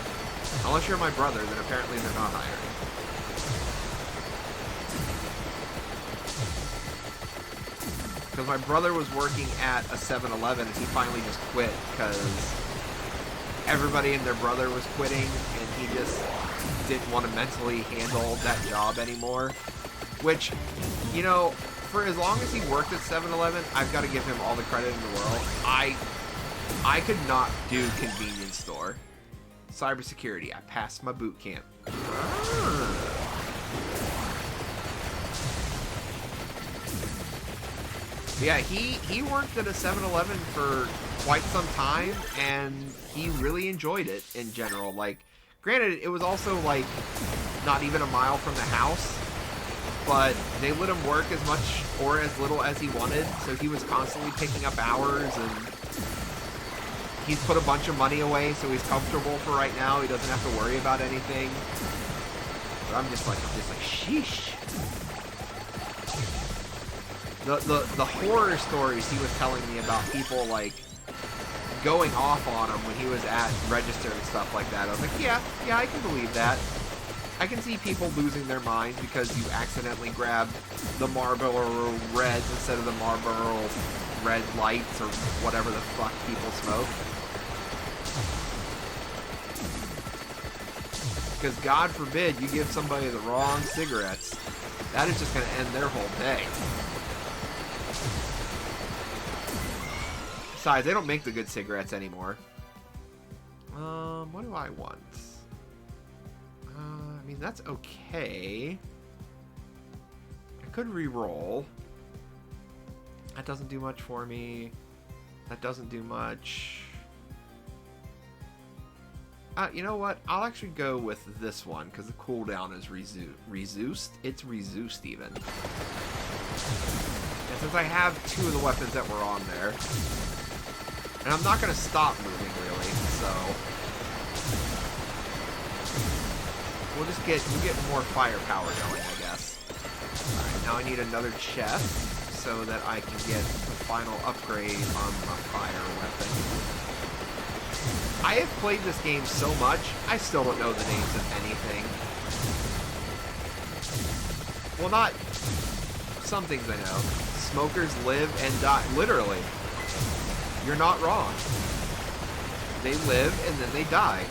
Unless you're my brother, then apparently they're not hiring. Because my brother was working at a 7-Eleven and he finally just quit because everybody and their brother was quitting and he just didn't want to mentally handle that job anymore. Which, you know, for as long as he worked at 7-Eleven, I've got to give him all the credit in the world. I could not do convenience store. Cybersecurity, I passed my boot camp. Yeah, he worked at a 7-Eleven for quite some time, and he really enjoyed it in general. Like, granted, it was also, like, not even a mile from the house, but they let him work as much or as little as he wanted, so he was constantly picking up hours, and he's put a bunch of money away, so he's comfortable for right now. He doesn't have to worry about anything. But I'm just like, sheesh. The horror stories he was telling me about people, like, going off on him when he was at register and stuff like that. I was like, yeah, I can believe that. I can see people losing their minds because you accidentally grabbed the Marlboro Reds instead of the Marlboro Red Lights or whatever the fuck people smoke. Because God forbid you give somebody the wrong cigarettes. That is just going to end their whole day. Besides, they don't make the good cigarettes anymore. What do I want? I mean, that's okay. I could re-roll. That doesn't do much for me. That doesn't do much. You know what? I'll actually go with this one, because the cooldown is reduced. It's reduced, even. And since I have two of the weapons that were on there, and I'm not going to stop moving, really, so we'll get more firepower going, I guess. Alright, now I need another chest so that I can get the final upgrade on my fire weapon. I have played this game so much, I still don't know the names of anything. Well, not some things I know. Smokers live and die. Literally. You're not wrong. They live and then they die.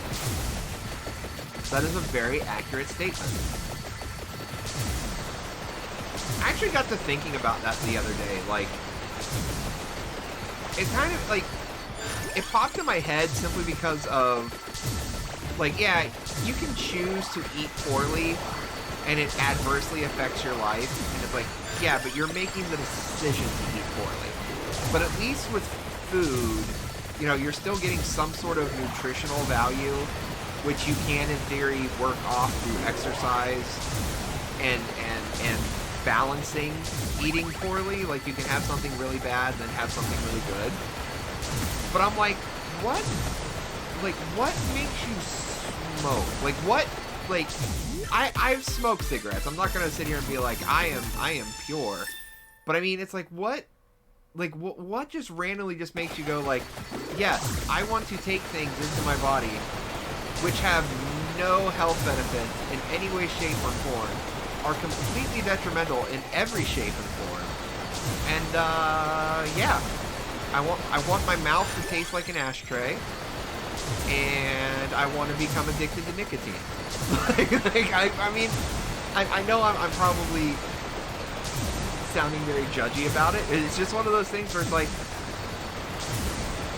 That is a very accurate statement. I actually got to thinking about that the other day. Like, it kind of, like, it popped in my head simply because of, like, yeah, you can choose to eat poorly and it adversely affects your life. And it's like, yeah, but you're making the decision to eat poorly. But at least with food, you know, you're still getting some sort of nutritional value, which you can, in theory, work off through exercise and balancing eating poorly. Like, you can have something really bad, then have something really good. But I'm like, what? Like, what makes you smoke? Like, what? Like, I've smoked cigarettes. I'm not gonna sit here and be like, I am pure. But I mean, it's like, what? Like, what just randomly just makes you go like, yes, I want to take things into my body which have no health benefits in any way, shape, or form, are completely detrimental in every shape and form. And, yeah. I want my mouth to taste like an ashtray, and I want to become addicted to nicotine. I mean, I know I'm probably sounding very judgy about it. It's just one of those things where it's like,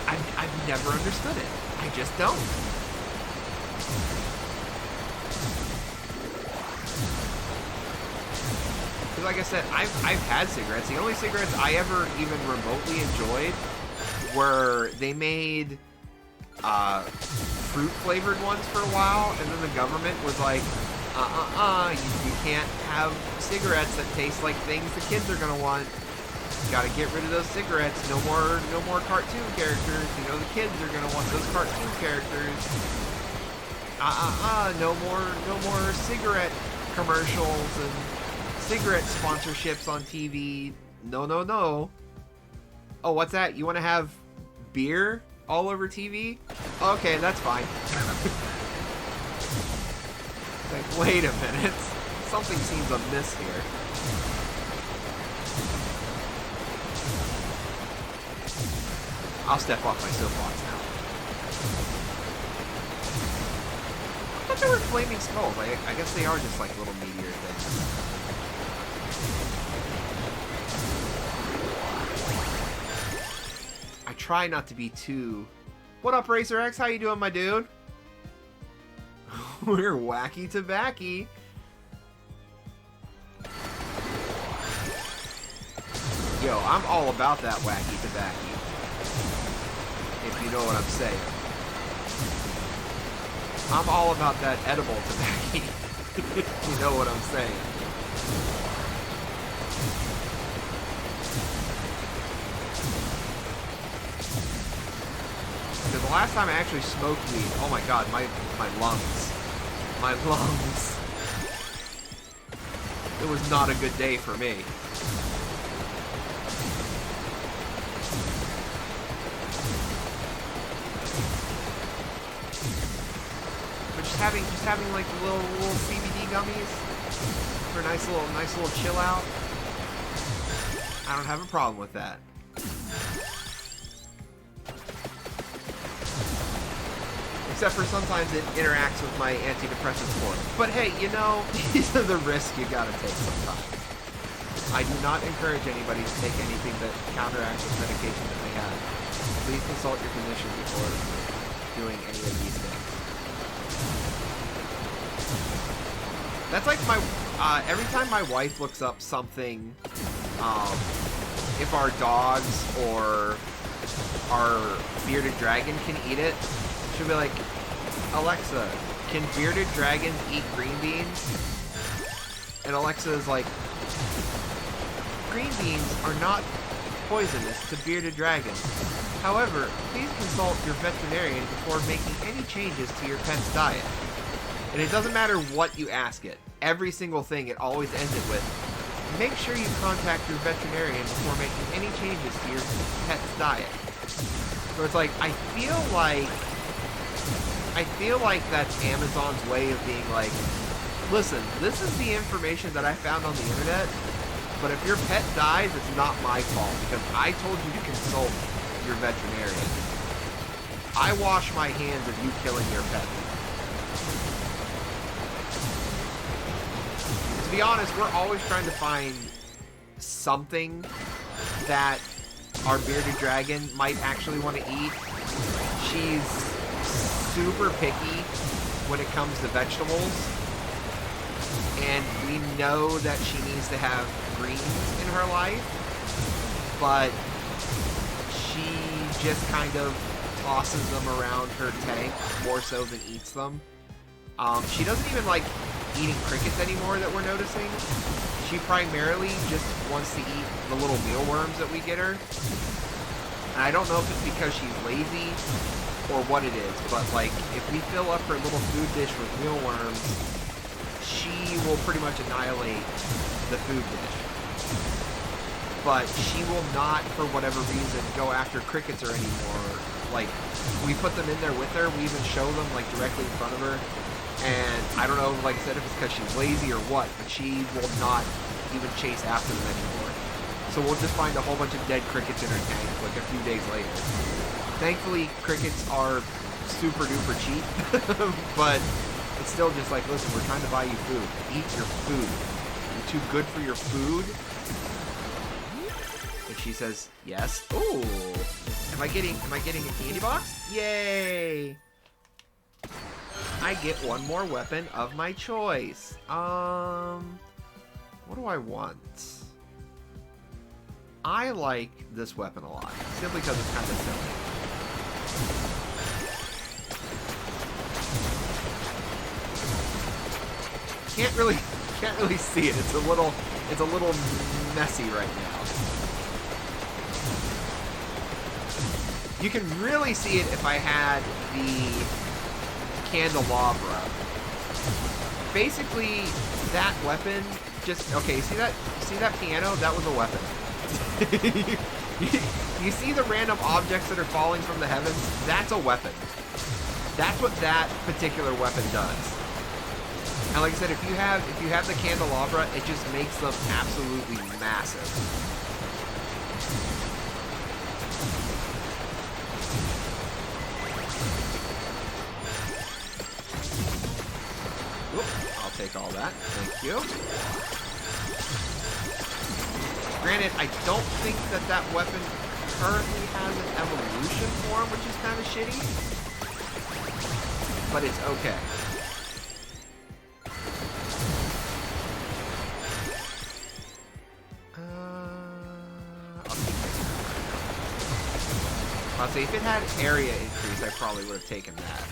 I've never understood it. I just don't. Because like I said, I've had cigarettes. The only cigarettes I ever even remotely enjoyed were, they made fruit flavored ones for a while, and then the government was like, you can't have cigarettes that taste like things the kids are gonna want. You gotta get rid of those cigarettes. No more cartoon characters. You know the kids are gonna want those cartoon characters. No more cigarette commercials and cigarette sponsorships on TV. No. Oh, what's that? You want to have beer all over TV? Okay, that's fine. Like, wait a minute. Something seems amiss here. I'll step off my soapbox now. I thought they were flaming skulls. I guess they are just like little meteor things. I try not to be too... What up, Racer X? How you doing, my dude? We're wacky tobacco. Yo, I'm all about that wacky tobacco. If you know what I'm saying. I'm all about that edible tobacco. If you know what I'm saying. Because the last time I actually smoked weed, oh my god, my lungs. My lungs. It was not a good day for me. But just having like little CBD gummies for a nice little chill out. I don't have a problem with that. Except for sometimes it interacts with my antidepressant form. But hey, you know, these are the risks you gotta take sometimes. I do not encourage anybody to take anything that counteracts with medication that they have. Please consult your physician before doing any of these things. That's like my, every time my wife looks up something, if our dogs or our bearded dragon can eat it, she'll be like, Alexa, can bearded dragons eat green beans? And Alexa is like, green beans are not poisonous to bearded dragons. However, please consult your veterinarian before making any changes to your pet's diet. And it doesn't matter what you ask it. Every single thing, it always ends it with, make sure you contact your veterinarian before making any changes to your pet's diet. So it's like, I feel like that's Amazon's way of being like, listen, this is the information that I found on the internet, but if your pet dies, it's not my fault because I told you to consult your veterinarian. I wash my hands of you killing your pet. To be honest, we're always trying to find something that our bearded dragon might actually want to eat. She's super picky when it comes to vegetables, and we know that she needs to have greens in her life, but she just kind of tosses them around her tank more so than eats them. She doesn't even like eating crickets anymore that we're noticing. She primarily just wants to eat the little mealworms that we get her. And I don't know if it's because she's lazy or what it is, but like if we fill up her little food dish with mealworms, she will pretty much annihilate the food dish. But she will not, for whatever reason, go after crickets or anymore. Like, we put them in there with her, we even show them like directly in front of her. And I don't know, like I said, if it's because she's lazy or what, but she will not even chase after them anymore. So we'll just find a whole bunch of dead crickets in her tank like a few days later. Thankfully, crickets are super duper cheap, but it's still just like, listen, we're trying to buy you food. Eat your food. You're too good for your food. And she says, yes. Ooh. Am I getting a candy box? Yay! I get one more weapon of my choice. What do I want? I like this weapon a lot, simply because it's kind of silly. Can't really see it. It's a little messy right now. You can really see it if I had the candelabra. Basically, that weapon just okay. See that piano? That was a weapon. you see the random objects that are falling from the heavens? That's a weapon. That's what that particular weapon does. And like I said, if you have the candelabra, it just makes them absolutely massive. take all that. Thank you. Granted, I don't think that weapon currently has an evolution form, which is kind of shitty. But it's okay. I'll say if it had area increase, I probably would have taken that.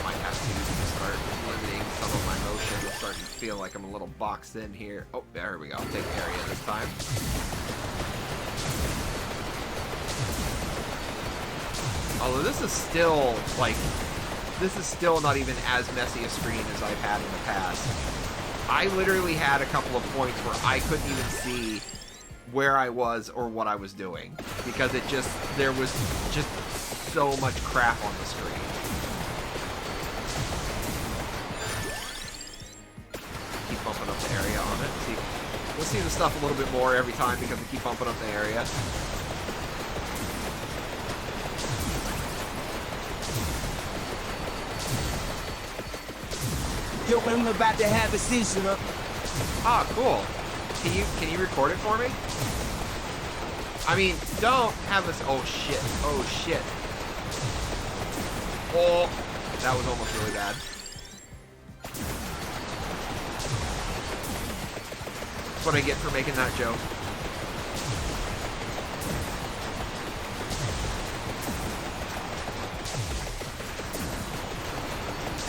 Might have to start limiting some of my motion. I'm starting to feel like I'm a little boxed in here. Oh, there we go. I'll take area this time. Although this is still, like, this is still not even as messy a screen as I've had in the past. I literally had a couple of points where I couldn't even see where I was or what I was doing. Because there was just so much crap on the screen. Keep bumping up the area on it. See, we'll see the stuff a little bit more every time because we keep bumping up the area. Yo, I'm about to have a seizure. Ah, cool. Can you record it for me? I mean, don't have us. Oh shit! Oh shit! Oh, that was almost really bad. That's what I get for making that joke.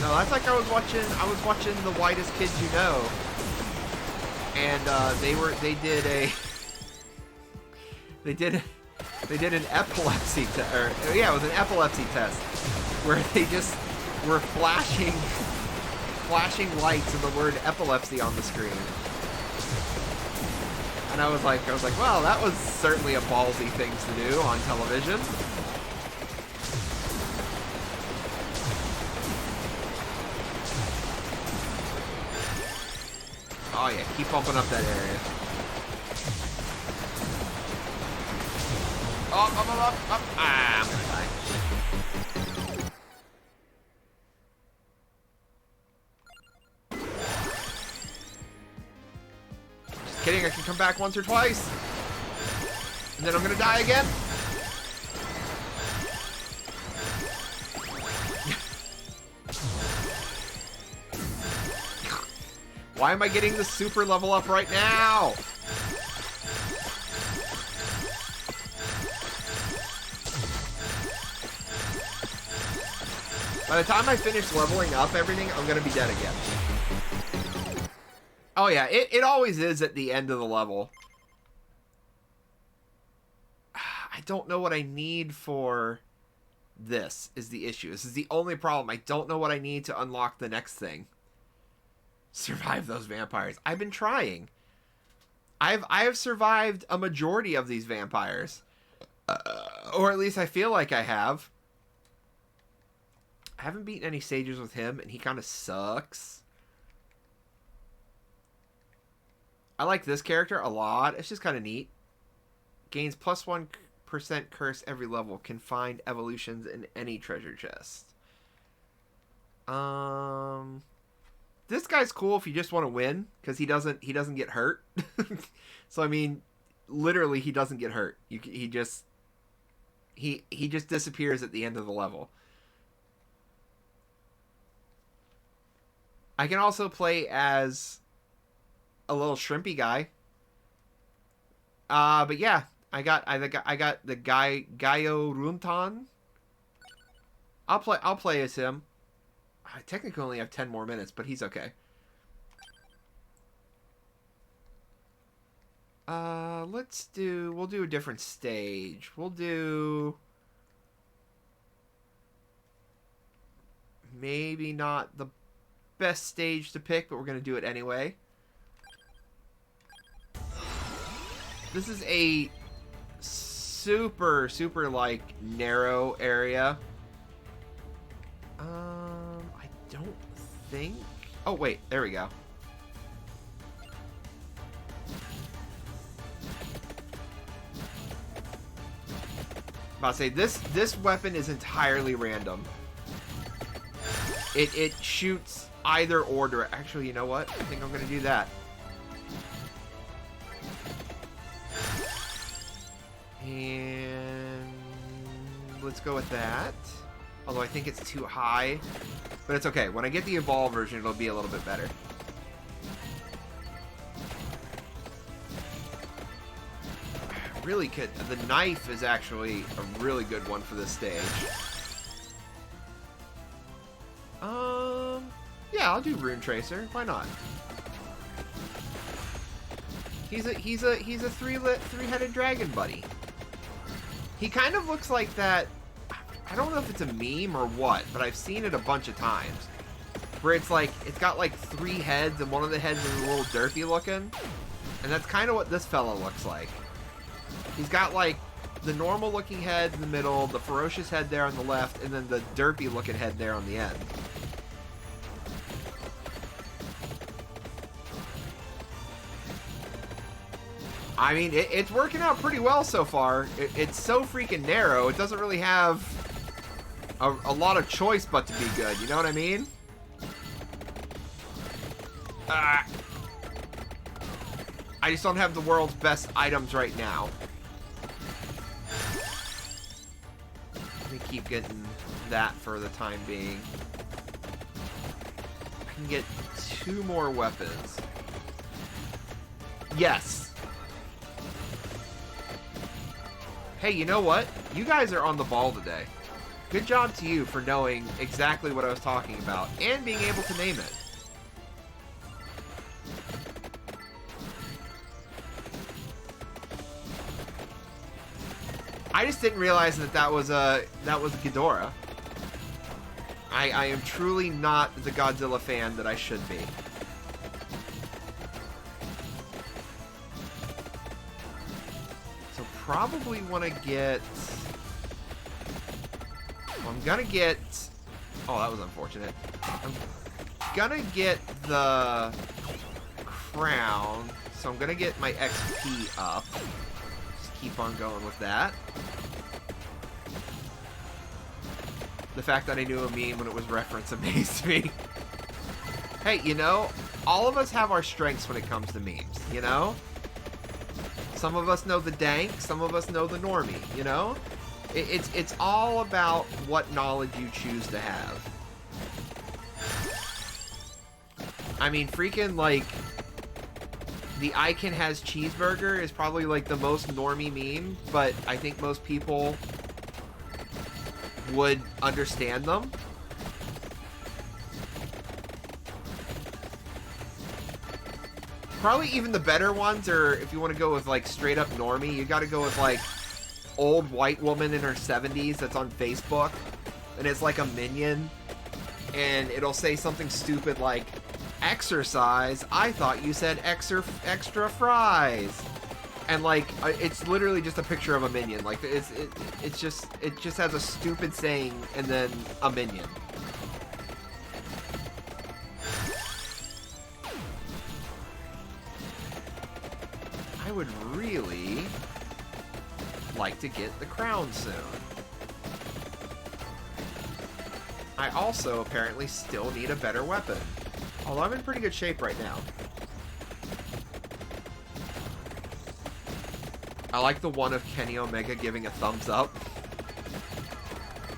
No, that's like I was watching The Whitest Kids You Know, and they did an epilepsy test, it was an epilepsy test where they just were flashing lights and the word epilepsy on the screen, and I was like, well, that was certainly a ballsy thing to do on television. Oh yeah, keep bumping up that area. Up. Ah, I'm gonna die. Just kidding, I can come back once or twice. And then I'm gonna die again. Why am I getting the super level up right now? By the time I finish leveling up everything, I'm gonna be dead again. Oh yeah, it always is at the end of the level. I don't know what I need for this is the issue. This is the only problem. I don't know what I need to unlock the next thing. Survive those vampires. I've been trying. I have survived a majority of these vampires. Or at least I feel like I have. I haven't beaten any stages with him, and he kind of sucks. I like this character a lot. It's just kind of neat. Gains plus 1% curse every level. Can find evolutions in any treasure chest. This guy's cool if you just want to win, because he doesn't get hurt. So I mean, literally, he doesn't get hurt. He just disappears at the end of the level. I can also play as a little shrimpy guy. But yeah, I got the guy Gaio Runtan. I'll play as him. I technically only have 10 more minutes, but he's okay. We'll do a different stage. We'll do maybe not the best stage to pick, but we're going to do it anyway. This is a super like narrow area. I don't think... Oh, wait. There we go. I'm about to say, this weapon is entirely random. It shoots either or direct. Actually, you know what? I think I'm gonna do that. And let's go with that. Although I think it's too high. But it's okay. When I get the Evolve version, it'll be a little bit better. Really good. The knife is actually a really good one for this stage. Yeah, I'll do Rune Tracer. Why not? He's a three-headed dragon buddy. He kind of looks like that. I don't know if it's a meme or what, but I've seen it a bunch of times. Where it's like, it's got like 3 heads and one of the heads is a little derpy looking. And that's kind of what this fella looks like. He's got like the normal looking head in the middle, the ferocious head there on the left, and then the derpy looking head there on the end. I mean, it's working out pretty well so far. It's so freaking narrow, it doesn't really have a lot of choice but to be good, you know what I mean? I just don't have the world's best items right now. Let me keep getting that for the time being. I can get 2 more weapons. Yes! Hey, you know what? You guys are on the ball today. Good job to you for knowing exactly what I was talking about and being able to name it. I just didn't realize that was a Ghidorah. I am truly not the Godzilla fan that I should be. So probably want to get... Well, I'm gonna get... Oh, that was unfortunate. I'm gonna get the crown, so I'm gonna get my XP up. Just keep on going with that. The fact that I knew a meme when it was referenced amazed me. Hey, you know, all of us have our strengths when it comes to memes, you know? Some of us know the dank, some of us know the normie, you know? It's all about what knowledge you choose to have. I mean, freaking, like, the Icon has cheeseburger is probably, like, the most normie meme, but I think most people would understand them. Probably even the better ones are, if you want to go with, like, straight up normie, you gotta go with, like, old white woman in her 70s that's on Facebook, and it's like a minion, and it'll say something stupid like, exercise, I thought you said extra fries. And like, it's literally just a picture of a minion. Like, it just has a stupid saying and then a minion. I would really like to get the crown soon. I also apparently still need a better weapon. Although I'm in pretty good shape right now. I like the one of Kenny Omega giving a thumbs up.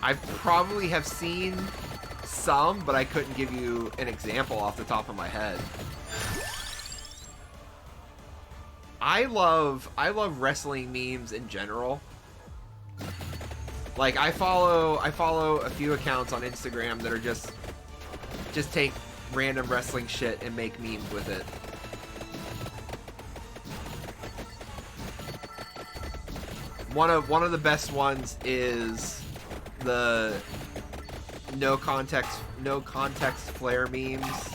I probably have seen some, but I couldn't give you an example off the top of my head. I love wrestling memes in general. Like, I follow a few accounts on Instagram that are just take random wrestling shit and make memes with it. One of the best ones is the no context flare memes.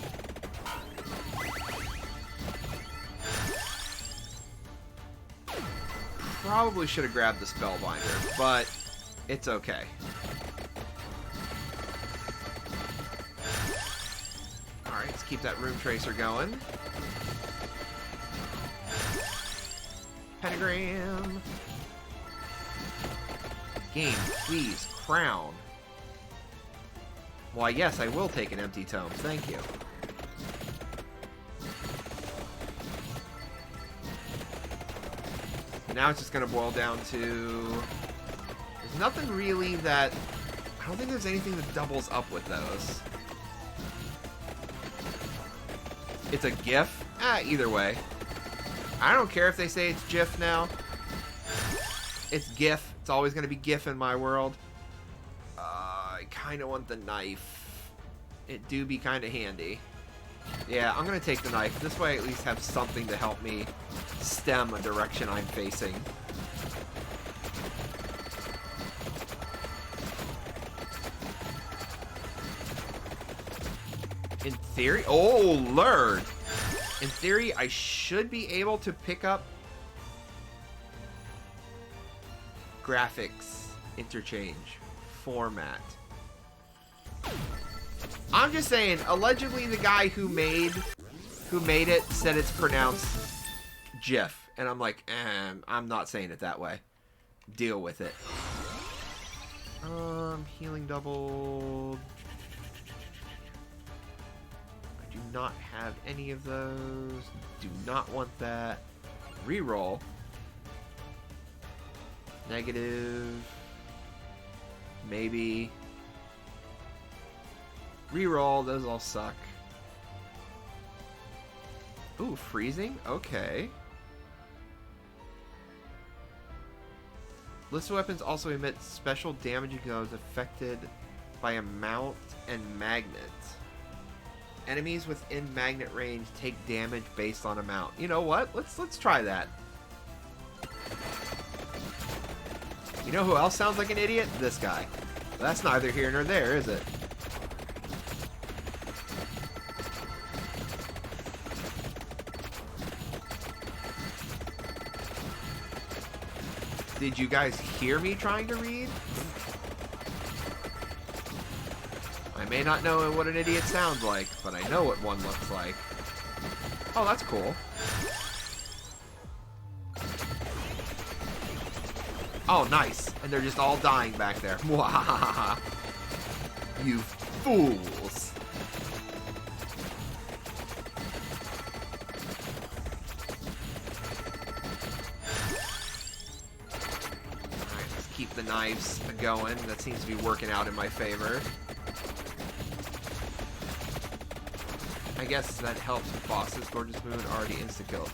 Probably should have grabbed the Spellbinder, but it's okay. Alright, let's keep that Rune Tracer going. Pentagram. Game, please, crown. Why, yes, I will take an empty tome. Thank you. Now it's just going to boil down to... There's nothing really that... I don't think there's anything that doubles up with those. It's a GIF? Either way. I don't care if they say it's GIF now. It's GIF. It's always going to be GIF in my world. I kind of want the knife. It do be kind of handy. Yeah, I'm going to take the knife. This way I at least have something to help me stem a direction I'm facing. In theory... Oh, Lord! In theory, I should be able to pick up graphics interchange format. I'm just saying, allegedly the guy who made it said it's pronounced GIF, and I'm like, I'm not saying it that way. Deal with it. Healing double. I do not have any of those. Do not want that. Reroll. Negative. Maybe. Reroll. Those all suck. Ooh, freezing? Okay. List of weapons also emit special damaging those affected by a mount and magnet. Enemies within magnet range take damage based on amount. You know what? Let's try that. You know who else sounds like an idiot? This guy. That's neither here nor there, is it? Did you guys hear me trying to read? I may not know what an idiot sounds like, but I know what one looks like. Oh, that's cool. Oh, nice. And they're just all dying back there. Mwahaha. You fools. Alright, let's keep the knives going. That seems to be working out in my favor. I guess that helps with bosses. Gorgeous Moon already insta-killed.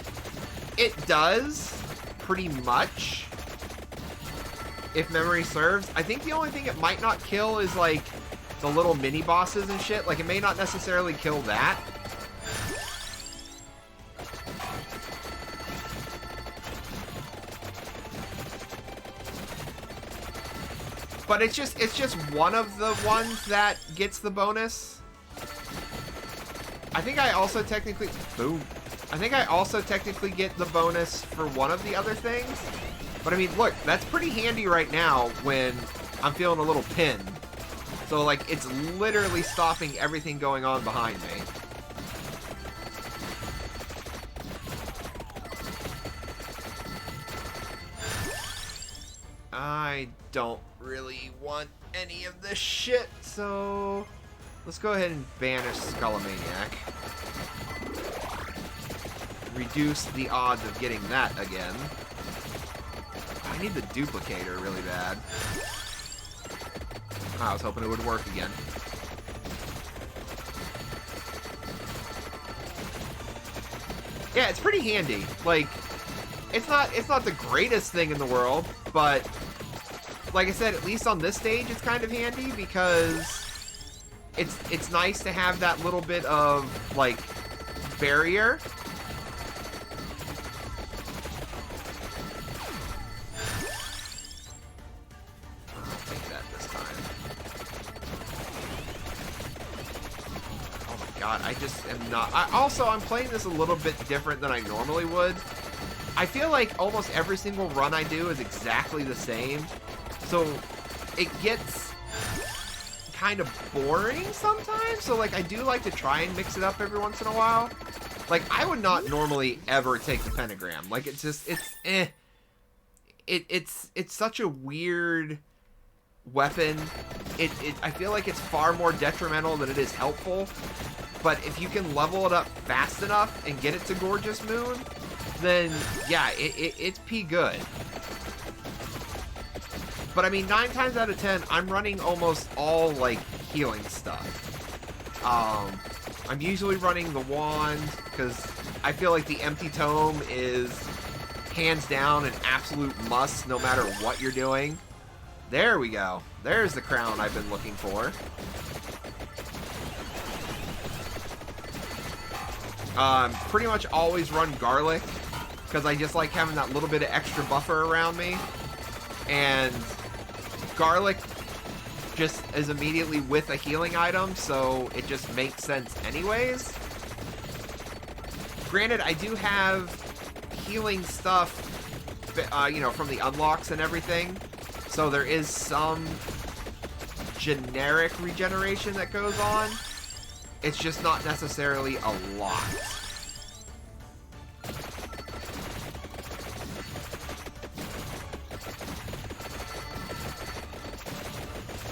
It does, pretty much. If memory serves. I think the only thing it might not kill is, like, the little mini-bosses and shit. Like, it may not necessarily kill that. But it's just one of the ones that gets the bonus. I think I also technically... Boom. I think I also technically get the bonus for one of the other things. But I mean, look, that's pretty handy right now when I'm feeling a little pinned. So, like, it's literally stopping everything going on behind me. I don't really want any of this shit, so... Let's go ahead and banish Skullomaniac. Reduce the odds of getting that again. I need the duplicator really bad. I was hoping it would work again. Yeah, it's pretty handy. Like, it's not the greatest thing in the world, but like I said, at least on this stage it's kind of handy because it's nice to have that little bit of, like, barrier. I'll take that this time. Oh my god, I just am not... I'm playing this a little bit different than I normally would. I feel like almost every single run I do is exactly the same. So it gets kind of boring sometimes. So, like, I do like to try and mix it up every once in a while. Like, I would not normally ever take the pentagram. Like, it's just, it's such a weird weapon, I feel like it's far more detrimental than it is helpful. But if you can level it up fast enough and get it to Gorgeous Moon, then yeah, it's P good. But I mean, 9 times out of 10, I'm running almost all like healing stuff. I'm usually running the wand because I feel like the Empty Tome is hands down an absolute must no matter what you're doing. There we go. There's the crown I've been looking for. Pretty much always run Garlic because I just like having that little bit of extra buffer around me. And Garlic just is immediately with a healing item, so it just makes sense anyways. Granted, I do have healing stuff, you know, from the unlocks and everything, so there is some generic regeneration that goes on. It's just not necessarily a lot.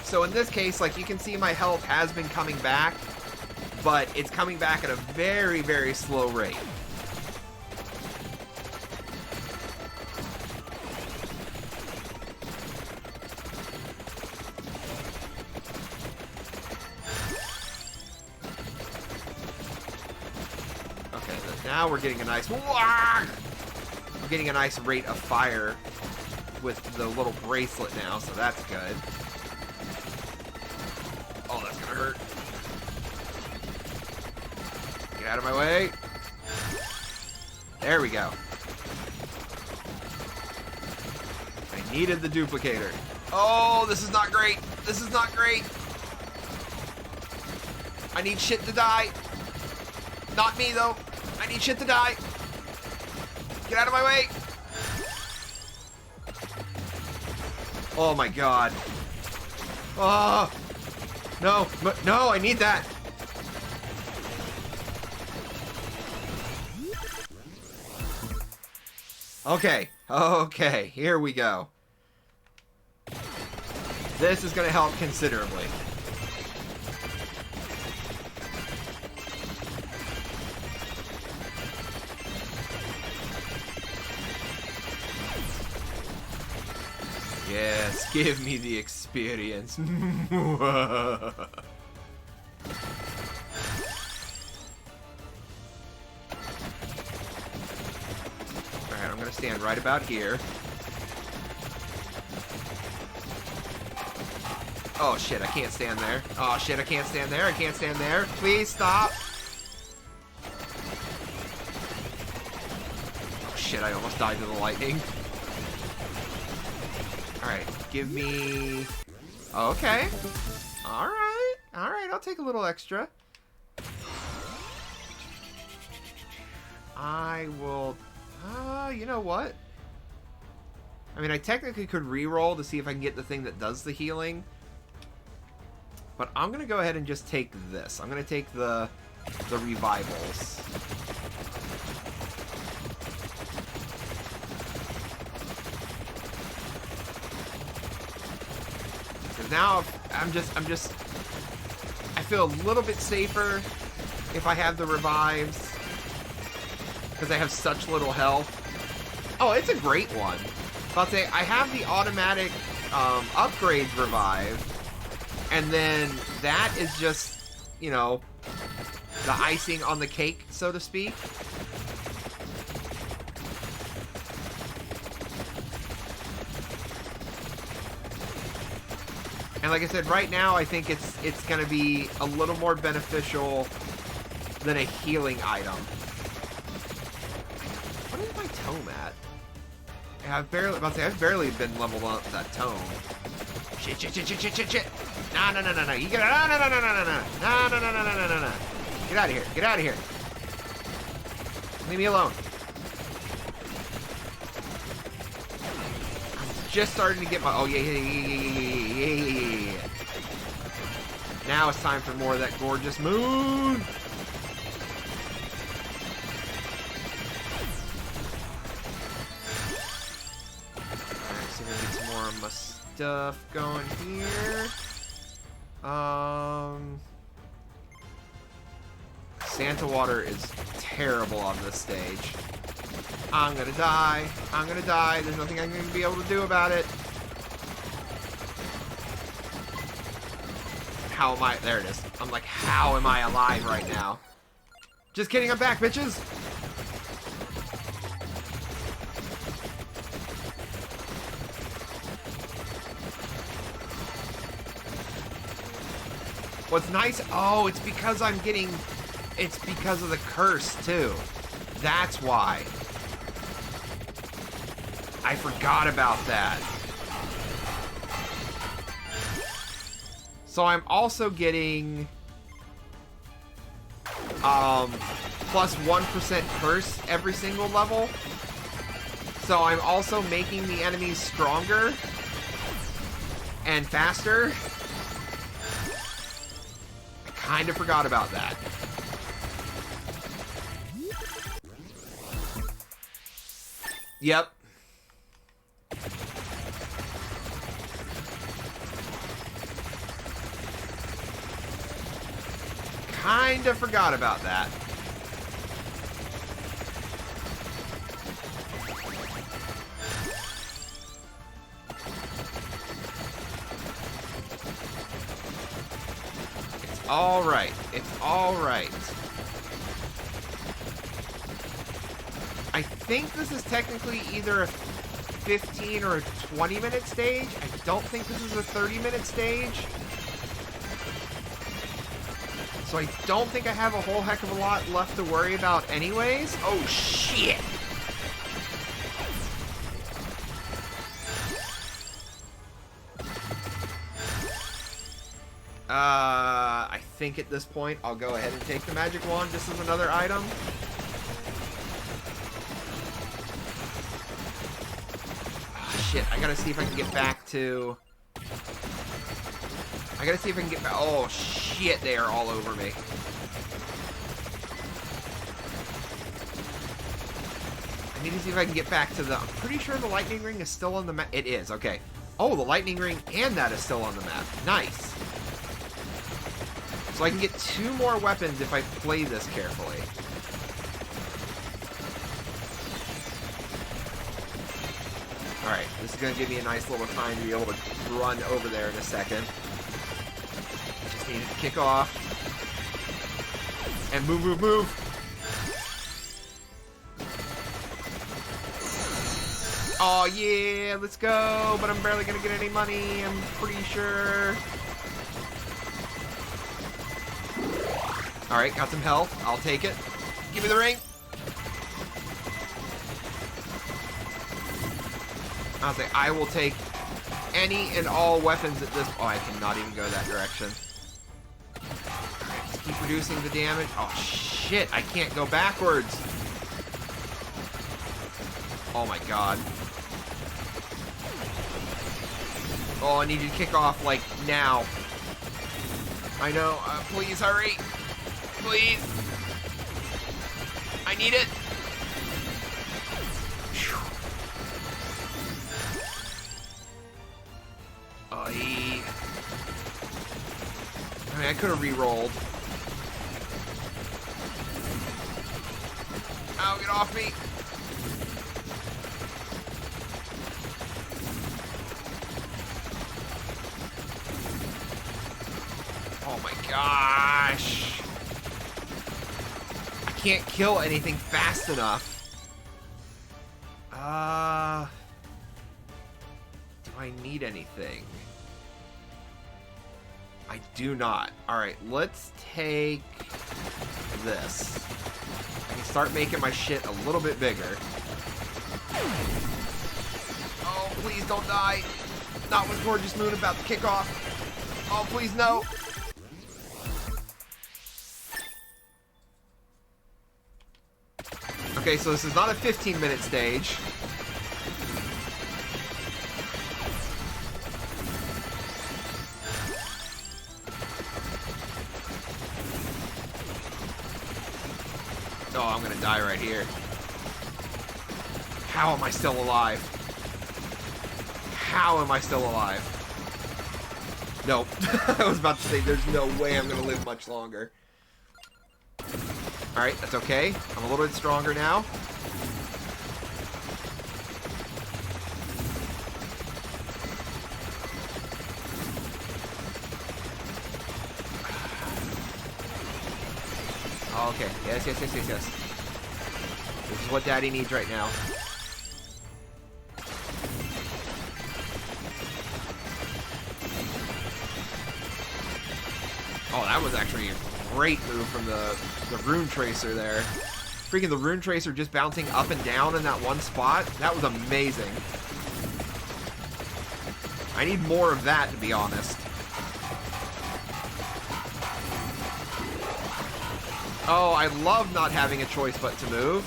So in this case, like you can see my health has been coming back, but it's coming back at a very, very slow rate. Okay, now we're getting a nice... We're getting a nice rate of fire with the little bracelet now, so that's good. Oh, that's gonna hurt. Get out of my way. There we go. I needed the duplicator. Oh, this is not great. This is not great. I need shit to die. Not me, though. I need shit to die. Get out of my way. Oh, my God. Oh. No, no, I need that. Okay, okay, here we go. This is gonna help considerably. Yes, give me the experience. Alright, I'm gonna stand right about here. Oh shit, I can't stand there. Oh shit, I can't stand there. I can't stand there. Please stop. Oh shit, I almost died to the lightning. Alright, give me... Okay. Alright. Alright, I'll take a little extra. I will... you know what? I mean, I technically could re-roll to see if I can get the thing that does the healing. But I'm going to go ahead and just take this. I'm going to take the revivals. Now I feel a little bit safer if I have the revives because I have such little health. Oh, it's a great one. I'll say I have the automatic upgrades revive, and then that is just, you know, the icing on the cake, so to speak. And like I said, right now I think it's going to be a little more beneficial than a healing item. What is my tome at? Yeah, I've barely been leveled up that tome. Shit. No. You get no. No. Get out of here. Get out of here. Leave me alone. Just starting to get my... Oh, yeah. Now it's time for more of that Gorgeous Moon. Alright, so we're gonna get some more stuff going here. Santa Water is terrible on this stage. I'm gonna die. I'm gonna die. There's nothing I'm gonna be able to do about it. How am I? There it is. I'm like, how am I alive right now? Just kidding, I'm back, bitches! What's nice? Oh, it's because I'm getting... It's because of the curse, too. That's why. I forgot about that. So I'm also getting... plus 1% curse every single level. So I'm also making the enemies stronger and faster. I kind of forgot about that. Yep. Kind of forgot about that. It's all right. It's all right. I think this is technically either a 15 or a 20-minute stage. I don't think this is a 30-minute stage. So I don't think I have a whole heck of a lot left to worry about anyways. Oh, shit! I think at this point I'll go ahead and take the magic wand just as another item. Oh, shit, I gotta see if I can get back to... I gotta see if I can get back... Oh, shit, they are all over me. I need to see if I can get back to the... I'm pretty sure the lightning ring is still on the map. It is, okay. Oh, the lightning ring and that is still on the map. Nice. So I can get 2 more weapons if I play this carefully. Alright, this is going to give me a nice little time to be able to run over there in a second. Just need to kick off. And move, move, move. Oh yeah, let's go. But I'm barely going to get any money, I'm pretty sure. Alright, got some health. I'll take it. Give me the ring. I'll say I will take any and all weapons at this... Oh, I cannot even go that direction. Alright, just keep reducing the damage. Oh, shit. I can't go backwards. Oh, my God. Oh, I need you to kick off, like, now. I know. Please, hurry. Please. I need it. I mean, I could have re-rolled. Ow, get off me. Oh my gosh. I can't kill anything fast enough. Do I need anything? I do not. Alright, let's take this. I can start making my shit a little bit bigger. Oh, please don't die. Not with Gorgeous Moon about to kick off. Oh, please no. Okay, so this is not a 15-minute stage. Oh, I'm gonna die right here. How am I still alive? How am I still alive? Nope. I was about to say, there's no way I'm gonna live much longer. Alright, that's okay. I'm a little bit stronger now. Okay, yes. This is what Daddy needs right now. Oh, that was actually a great move from the Rune Tracer there. Freaking the Rune Tracer just bouncing up and down in that one spot. That was amazing. I need more of that, to be honest. Oh, I love not having a choice but to move.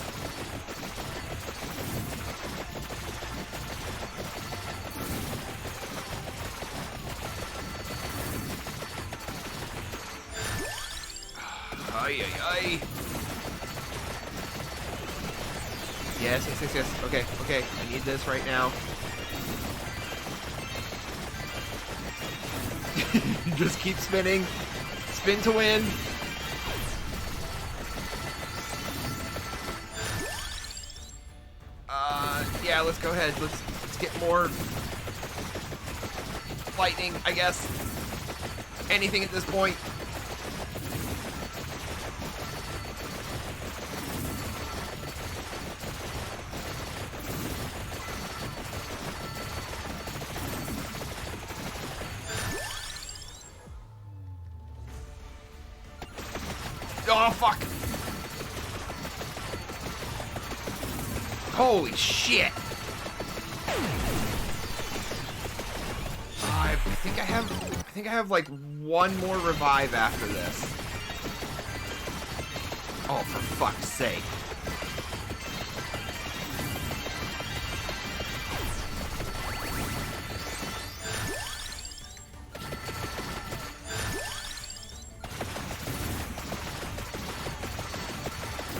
Ay. Yes. Okay. I need this right now. Just keep spinning. Spin to win. Yeah, let's go ahead. Let's get more lightning, I guess. Anything at this point. Oh, fuck. Holy shit. I think I have like one more revive after this. Oh, for fuck's sake.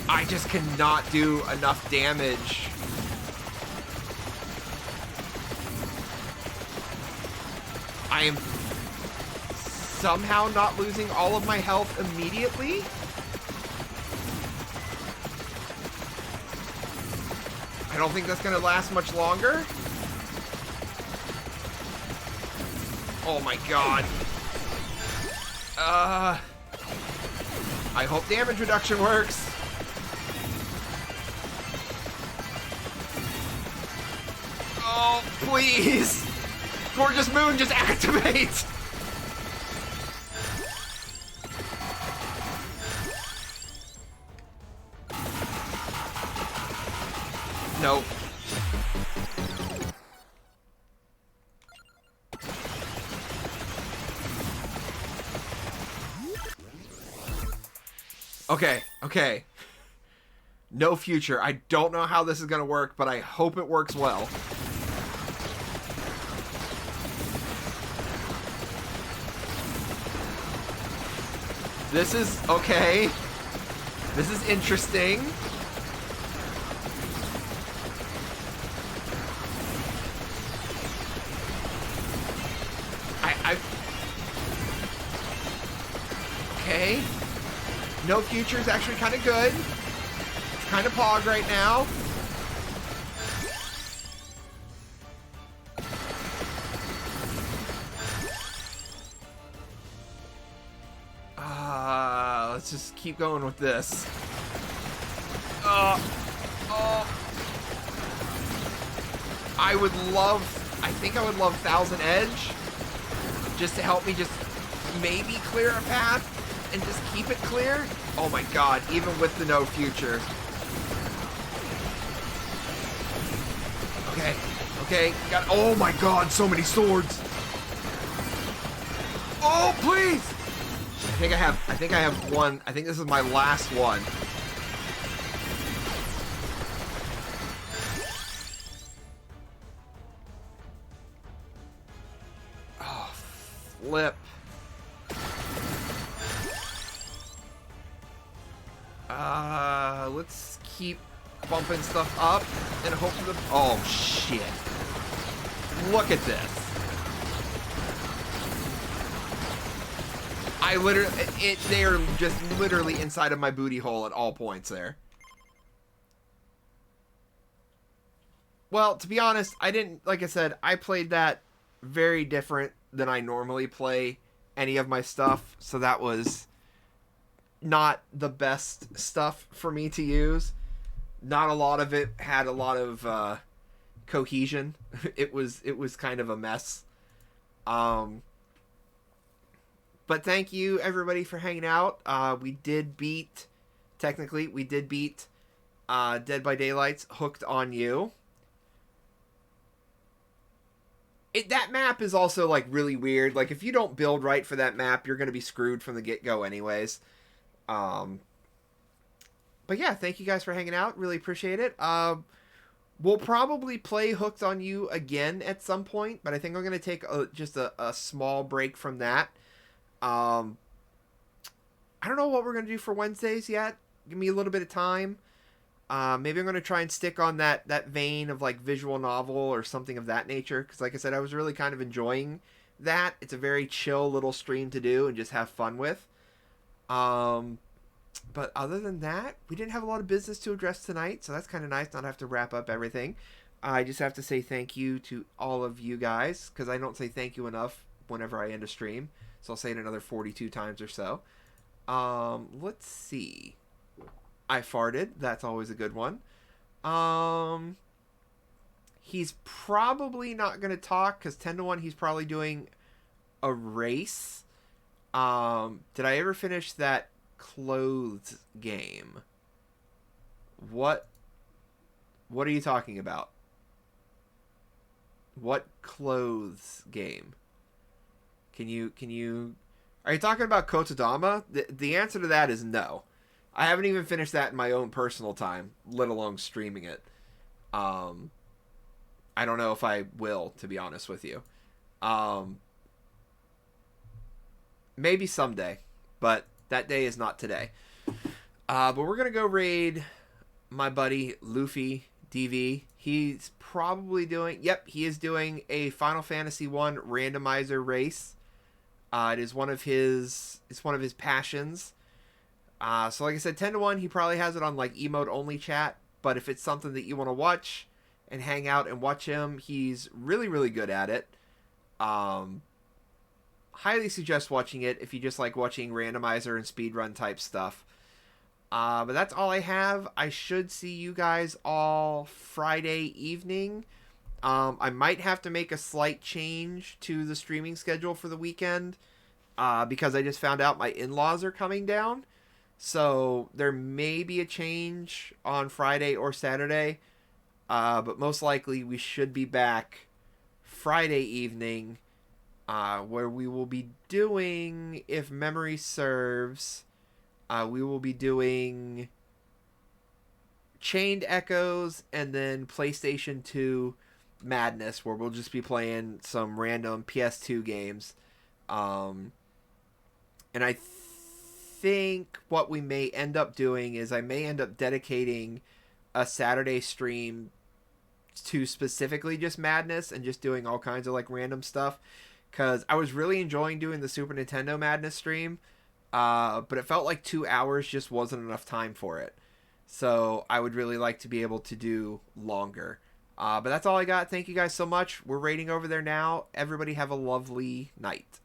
I just cannot do enough damage. I am somehow not losing all of my health immediately. I don't think that's gonna last much longer. Oh my god. I hope damage reduction works. Oh, please! Gorgeous Moon, just activate! Nope. Okay. No future. I don't know how this is gonna work, but I hope it works well. This is okay. This is interesting. Okay. No future is actually kind of good. It's kind of pog right now. Let's just keep going with this. I think I would love Thousand Edge just to help me just maybe clear a path and just keep it clear. Oh my god, even with the no future. Okay, got, oh my god, so many swords. Oh, please! I think I have one. I think this is my last one. Oh, flip. Let's keep bumping stuff up and hope for the... Oh, shit. Look at this. I literally, they are just literally inside of my booty hole at all points there. Well, to be honest, I didn't, like I said, I played that very different than I normally play any of my stuff, so that was not the best stuff for me to use. Not a lot of it had a lot of cohesion. It was kind of a mess. But thank you everybody for hanging out. We did beat Dead by Daylight's Hooked on You. That map is also like really weird. Like if you don't build right for that map, you're gonna be screwed from the get-go anyways. But yeah, thank you guys for hanging out. Really appreciate it. We'll probably play Hooked on You again at some point, but I think I'm gonna take just a small break from that. I don't know what we're gonna do for Wednesdays yet. Give me a little bit of time. Maybe I'm going to try and stick on that vein of like visual novel or something of that nature. Because like I said, I was really kind of enjoying that. It's a very chill little stream to do and just have fun with. But other than that, we didn't have a lot of business to address tonight. So that's kind of nice not have to wrap up everything. I just have to say thank you to all of you guys. Because I don't say thank you enough whenever I end a stream. So I'll say it another 42 times or so. Let's see. I farted. That's always a good one. He's probably not going to talk because 10-1 he's probably doing a race. Did I ever finish that clothes game? What are you talking about? What clothes game? Can you are you talking about Kotodama? The answer to that is no. I haven't even finished that in my own personal time, let alone streaming it. I don't know if I will, to be honest with you. Maybe someday, but that day is not today. But we're going to go raid my buddy Luffy DV. He's probably doing, he is doing a Final Fantasy 1 randomizer race. It is one of his passions. So like I said, 10-1, he probably has it on like emote only chat, but if it's something that you want to watch and hang out and watch him, he's really, really good at it. Highly suggest watching it if you just like watching randomizer and speedrun type stuff. But that's all I have. I should see you guys all Friday evening. I might have to make a slight change to the streaming schedule for the weekend, because I just found out my in-laws are coming down. So there may be a change on Friday or Saturday, but most likely we should be back Friday evening, where we will be doing, if memory serves, we will be doing Chained Echoes and then PlayStation 2 Madness, where we'll just be playing some random PS2 games. And I think what we may end up doing is I may end up dedicating a Saturday stream to specifically just Madness and just doing all kinds of like random stuff, because I was really enjoying doing the Super Nintendo Madness stream, but it felt like 2 hours just wasn't enough time for it. So I would really like to be able to do longer. But that's all I got. Thank you guys so much. We're raiding over there now. Everybody have a lovely night.